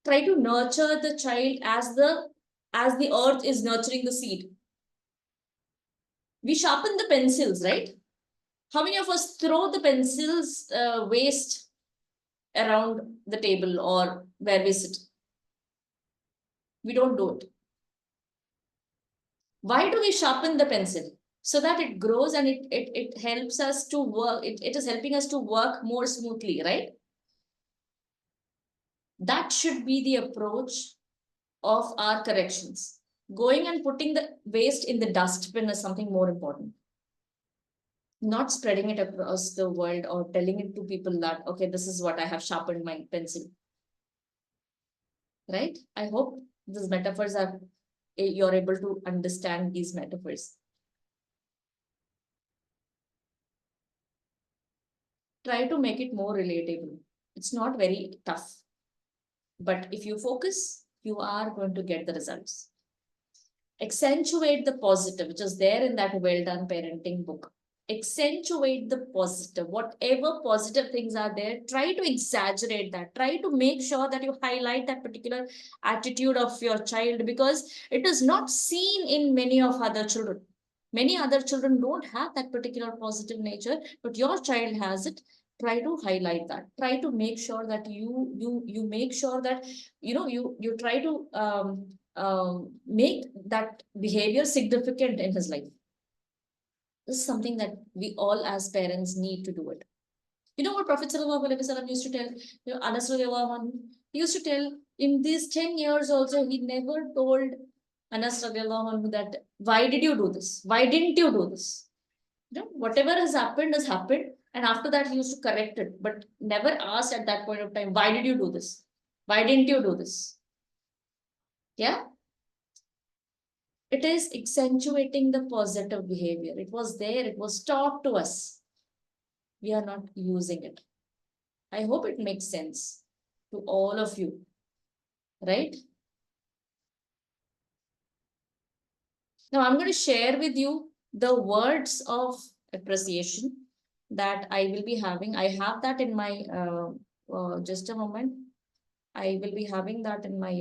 Try to nurture the child as the earth is nurturing the seed. We sharpen the pencils, right? How many of us throw the pencils waste around the table or where we sit? We don't do it. Why do we sharpen the pencil? So that it grows and it helps us to work. It is helping us to work more smoothly, right? That should be the approach of our corrections. Going and putting the waste in the dustbin is something more important. Not spreading it across the world or telling it to people that, okay, this is what I have sharpened my pencil. Right? I hope these metaphors are, you're able to understand these metaphors. Try to make it more relatable. It's not very tough. But if you focus, you are going to get the results. Accentuate the positive, which is there in that Well Done Parenting book. Accentuate the positive. Whatever positive things are there, try to exaggerate that. Try to make sure that you highlight that particular attitude of your child, because it is not seen in many of other children. Many other children don't have that particular positive nature, but your child has it. Try to highlight that. Try to make sure that you make sure that you try to make that behavior significant in his life. This is something that we all as parents need to do it. You know what Prophet Sallallahu Alaihi Wasallam used to tell? Anas radiallahu anhu, he used to tell in these 10 years also, he never told Anas radiallahu anhu that, why did you do this? Why didn't you do this? Whatever has happened. And after that, he used to correct it, but never asked at that point of time, why did you do this? Why didn't you do this? Yeah. It is accentuating the positive behavior. It was there, it was taught to us. We are not using it. I hope it makes sense to all of you, right? Now I'm going to share with you the words of appreciation that I will be having. I have that in my, just a moment. I will be having that in my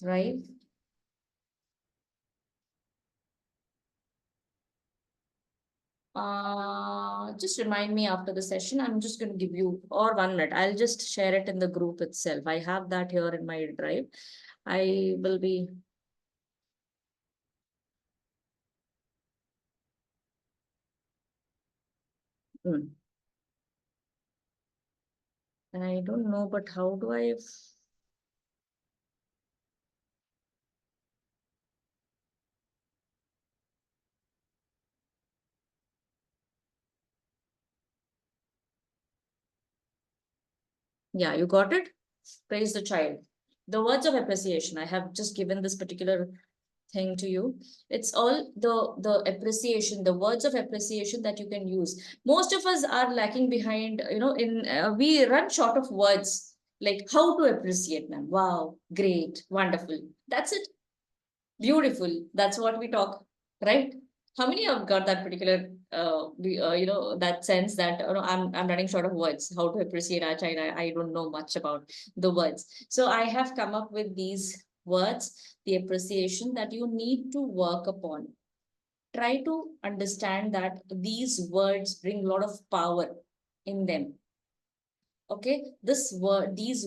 drive. Just remind me after the session. I'm just going to give you, or 1 minute. I'll just share it in the group itself. I have that here in my drive. I will be. I don't know, but how do I? Yeah, you got it? Praise the child. The words of appreciation. I have just given this particular thing to you. It's all the appreciation, the words of appreciation that you can use. Most of us are lacking behind, we run short of words like how to appreciate them. Wow, great, wonderful. That's it. Beautiful. That's what we talk, right? How many have got that particular, that sense that I'm running short of words. How to appreciate our child? I don't know much about the words. So I have come up with these words, the appreciation that you need to work upon. Try to understand that these words bring a lot of power in them. Okay, these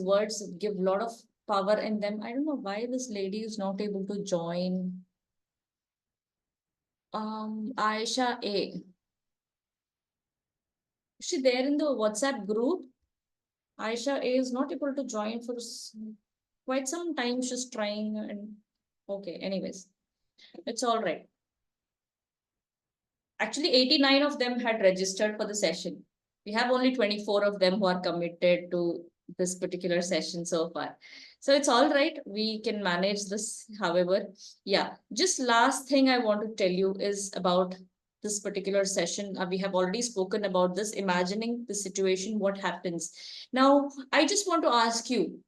words give a lot of power in them. I don't know why this lady is not able to join. Aisha A. Is she there in the WhatsApp group? Aisha A is not able to join for quite some time. She's trying and okay, anyways, it's all right. Actually, 89 of them had registered for the session. We have only 24 of them who are committed to this particular session so far. So it's all right. We can manage this. However, yeah, just last thing I want to tell you is about this particular session. We have already spoken about this, imagining the situation, what happens. Now, I just want to ask you,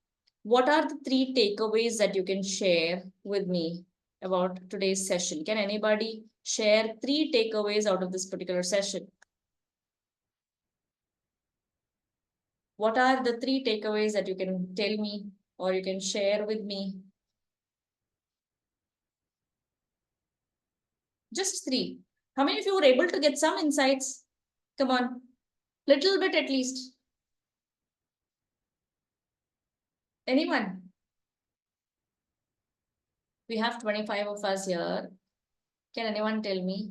what are the three takeaways that you can share with me about today's session? Can anybody share three takeaways out of this particular session? What are the three takeaways that you can tell me or you can share with me? Just three. How many of you were able to get some insights? Come on, little bit at least. Anyone? We have 25 of us here. Can anyone tell me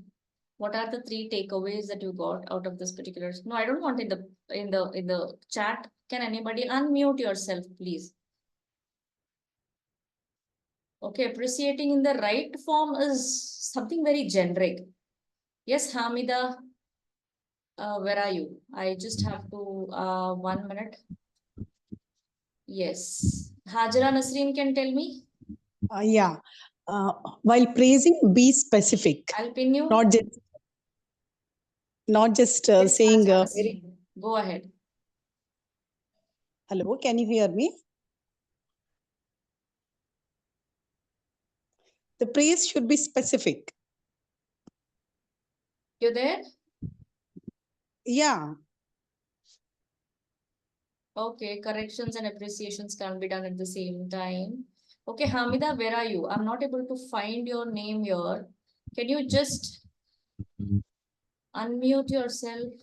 what are the three takeaways that you got out of this particular? No, I don't want in the chat. Can anybody unmute yourself, please? Okay, appreciating in the right form is something very generic. Yes, Hamida, where are you? I just have to 1 minute. Yes. Hajra Nasreen can tell me. Yeah. While praising, be specific. I'll pin you. Not just Yes, saying. Hajra Nasreen. Go ahead. Hello, can you hear me? The praise should be specific. You there? Yeah. Okay, corrections and appreciations can be done at the same time. Okay, Hamida, where are you? I'm not able to find your name here. Can you just unmute yourself?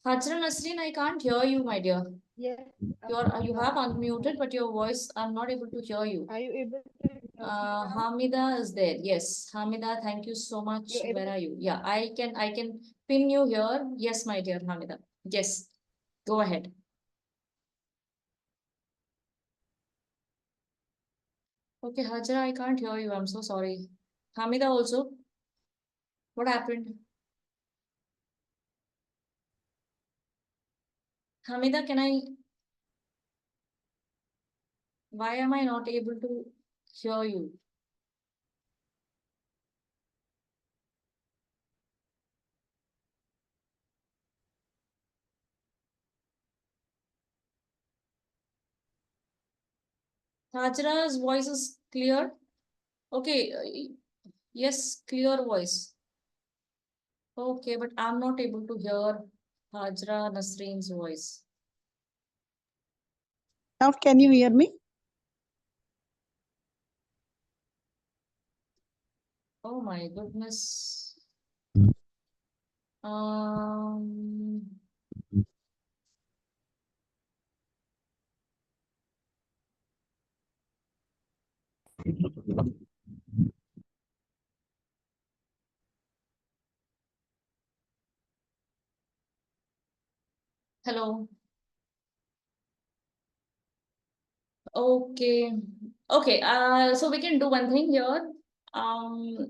Hajra Nasreen, I can't hear you, my dear. Yes. You have unmuted, but your voice, I'm not able to hear you. Are you able to hear me now? Hamida is there. Yes, Hamida, thank you so much. You're able Where to- are you? Yeah, I can pin you here. Yes, my dear Hamida. Yes, go ahead. Okay, Hajra, I can't hear you. I'm so sorry. Hamida also. What happened? Hamida, why am I not able to hear you? Hajra's voice is clear. Okay, yes, clear voice. Okay, but I'm not able to hear Hajra Nasreen's voice. Now, can you hear me? Oh my goodness. Um, hello. Okay. Okay. So we can do one thing here.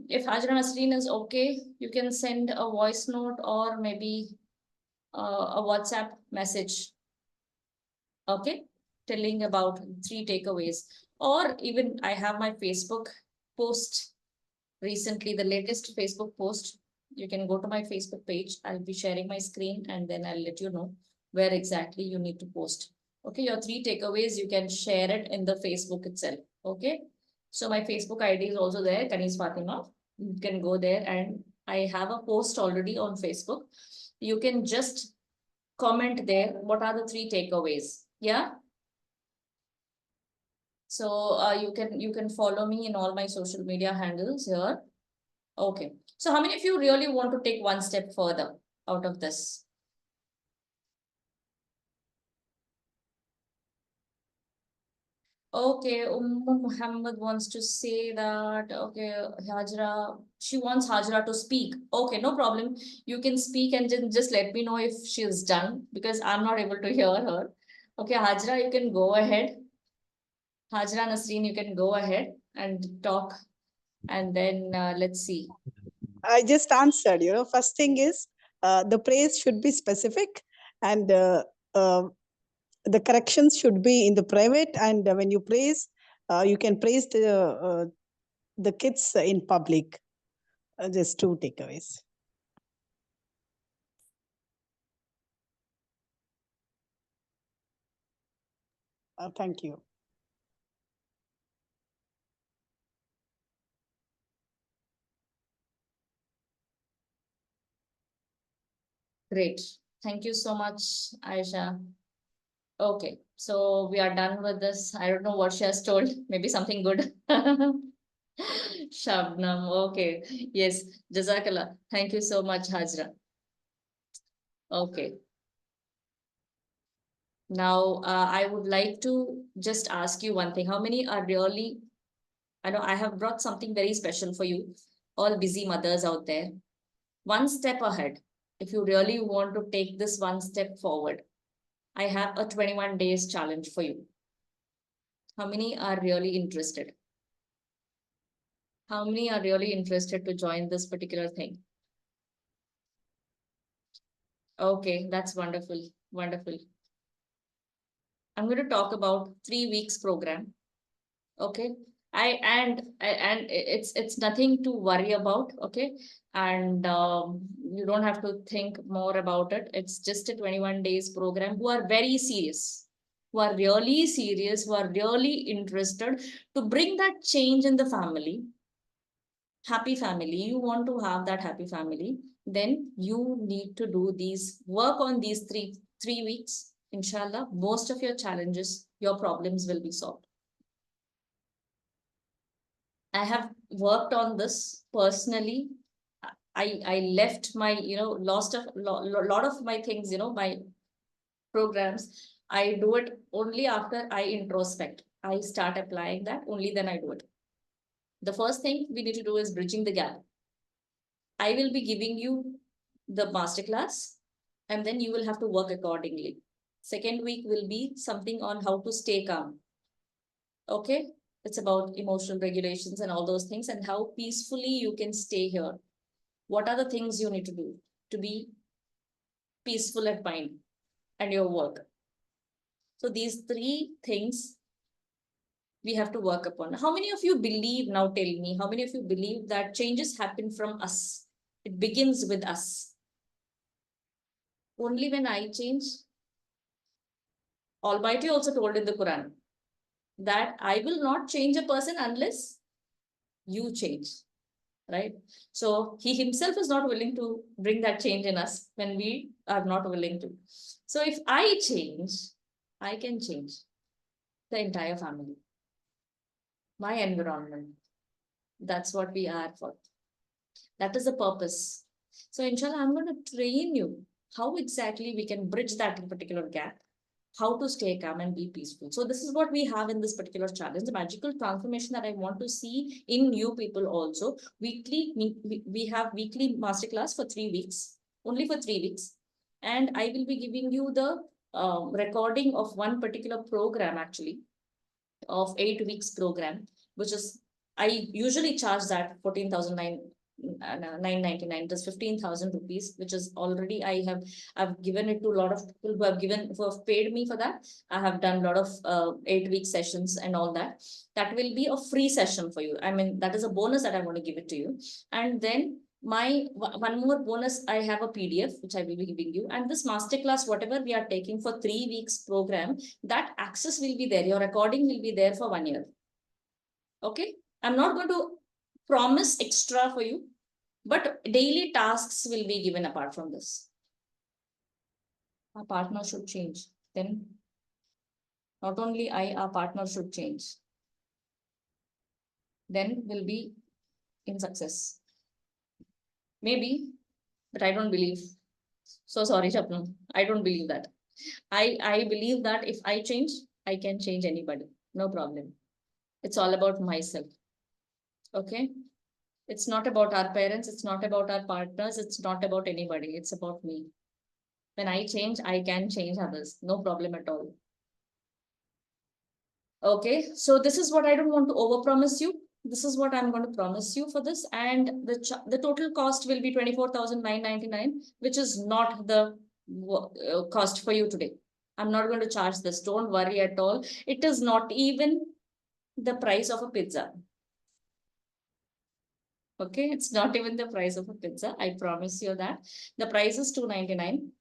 If Hajra Nasreen is okay, you can send a voice note or maybe a WhatsApp message. Okay, telling about three takeaways. Or even I have my Facebook post recently, the latest Facebook post. You can go to my Facebook page. I'll be sharing my screen and then I'll let you know where exactly you need to post. Okay, your three takeaways, you can share it in the Facebook itself. Okay, so my Facebook ID is also there, Kaneez Fathima. You can go there and I have a post already on Facebook. You can just comment there. What are the three takeaways? Yeah. So you can follow me in all my social media handles here. Okay. So how many of you really want to take one step further out of this? Okay, Muhammad wants to say that. Okay, Hajra, she wants Hajra to speak. Okay, no problem. You can speak and just let me know if she is done because I'm not able to hear her. Okay, Hajra, you can go ahead. Hajra Nasreen, you can go ahead and talk. And then let's see. I just answered, first thing is the praise should be specific, and the corrections should be in the private, and when you praise, you can praise the kids in public. Just two takeaways. Thank you. Great. Thank you so much, Aisha. Okay, so we are done with this. I don't know what she has told. Maybe something good. Shabnam. Okay. Yes. Jazakallah. Thank you so much, Hajra. Okay. Now, I would like to just ask you one thing. How many are really, I know I have brought something very special for you, all busy mothers out there. One step ahead. If you really want to take this one step forward, I have a 21 days challenge for you. How many are really interested? How many are really interested to join this particular thing? Okay, that's wonderful. Wonderful. I'm going to talk about 3 weeks program. Okay. And it's nothing to worry about. Okay. And you don't have to think more about it. It's just a 21 days program who are very serious, who are really serious, who are really interested to bring that change in the family. Happy family, you want to have that happy family, then you need to do these work on these three weeks. Inshallah, most of your challenges, your problems will be solved. I have worked on this personally. I left my, lost a lot of my things, my programs. I do it only after I introspect. I start applying that, only then I do it. The first thing we need to do is bridging the gap. I will be giving you the masterclass, and then you will have to work accordingly. Second week will be something on how to stay calm. Okay? It's about emotional regulations and all those things, and how peacefully you can stay here. What are the things you need to do to be peaceful at mind and your work? So these three things we have to work upon. How many of you believe, now tell me, how many of you believe that changes happen from us? It begins with us. Only when I change. Almighty also told in the Quran that I will not change a person unless you change, right? So he himself is not willing to bring that change in us when we are not willing to. So if I change, I can change the entire family, my environment. That's what we are for. That is the purpose. So inshallah, I'm going to train you how exactly we can bridge that particular gap, how to stay calm and be peaceful. So this is what we have in this particular challenge, the magical transformation that I want to see in you people also. Weekly, we have weekly masterclass for 3 weeks, only for 3 weeks. And I will be giving you the recording of one particular program actually, of 8 weeks program, which is, I usually charge that 14,999, just 15,000 rupees, which is already I've given it to a lot of people who have paid me for that. I have done a lot of 8 week sessions and all that. That will be a free session for you. I mean, that is a bonus that I want to give it to you. And then my one more bonus, I have a PDF which I will be giving you, and this masterclass, whatever we are taking for 3 weeks program, that access will be there. Your recording will be there for 1 year. Okay. I'm not going to promise extra for you, but daily tasks will be given apart from this. Our partner should change. Then not only our partner should change. Then we'll be in success. Maybe, but I don't believe. So sorry, Chapnam. I don't believe that. I believe that if I change, I can change anybody. No problem. It's all about myself. Okay. It's not about our parents. It's not about our partners. It's not about anybody. It's about me. When I change, I can change others. No problem at all. Okay. So this is what I don't want to overpromise you. This is what I'm going to promise you for this, and the total cost will be 24,999, which is not the cost for you today. I'm not going to charge this. Don't worry at all. It is not even the price of a pizza. Okay, it's not even the price of a pizza. I promise you that. The price is 299.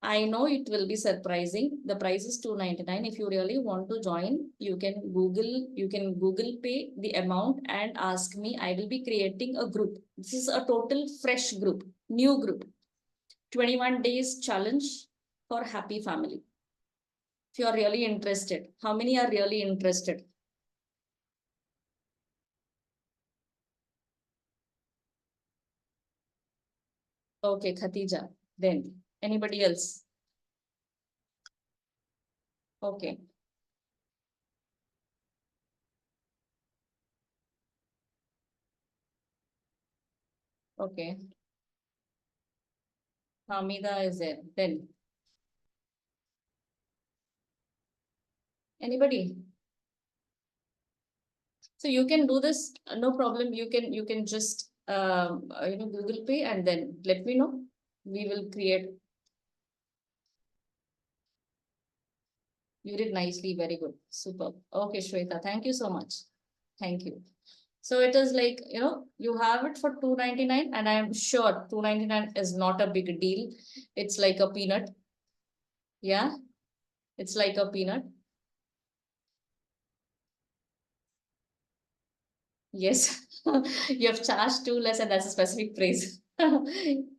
I know it will be surprising. The price is 299. If you really want to join, you can Google Pay the amount and ask me. I will be creating a group. This is a total fresh group, new group. 21 days challenge for happy family. If you are really interested, how many are really interested? Okay, Khatija. Then anybody else? Okay. Okay. Hamida is there. Then anybody? So you can do this, no problem. You can just Google Pay and then let me know. We will create. You did nicely, very good, super. Okay, Shweta, thank you so much. Thank you. So it is like, you have it for 299, and I'm sure 299 is not a big deal. It's like a peanut. Yeah, it's like a peanut. Yes, you have charged too less, and that's a specific praise.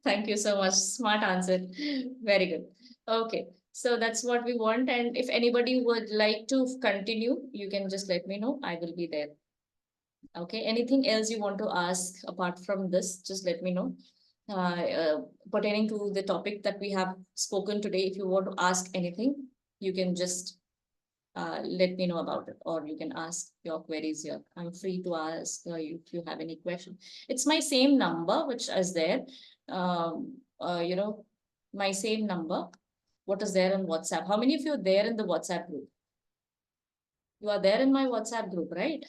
Thank you so much. Smart answer. Very good. Okay, so that's what we want. And if anybody would like to continue, you can just let me know. I will be there. Okay, anything else you want to ask apart from this, just let me know. Pertaining to the topic that we have spoken today, if you want to ask anything, you can just let me know about it, or you can ask your queries here. I'm free to ask you if you have any question. It's my same number which is there. My same number. What is there on WhatsApp? How many of you are there in the WhatsApp group? You are there in my WhatsApp group, right?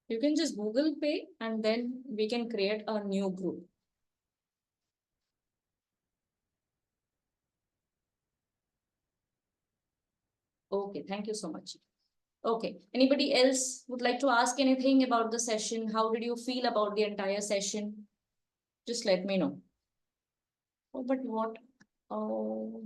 You can just Google Pay and then we can create a new group. Okay, thank you so much. Okay, anybody else would like to ask anything about the session? How did you feel about the entire session? Just let me know. Oh, but what? Oh,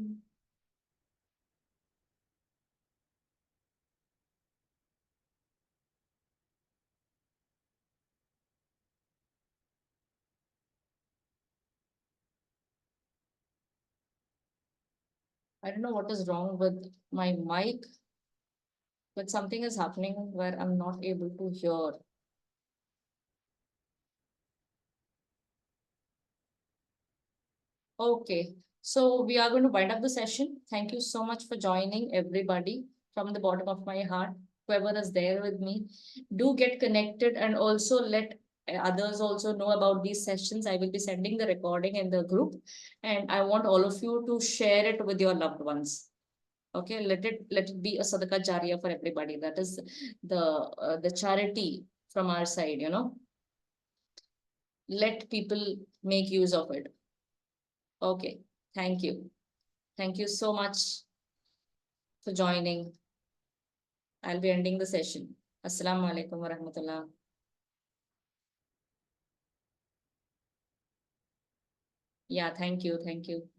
I don't know what is wrong with my mic, but something is happening where I'm not able to hear. Okay, so we are going to wind up the session. Thank you so much for joining, everybody, from the bottom of my heart. Whoever is there with me, do get connected and also let others also know about these sessions. I will be sending the recording in the group, and I want all of you to share it with your loved ones. Okay, let it be a sadaqah jariyah for everybody. That is the charity from our side. Let people make use of it. Okay, thank you. Thank you so much for joining. I'll be ending the session. Assalamu alaikum wa rahmatullah. Yeah, thank you. Thank you.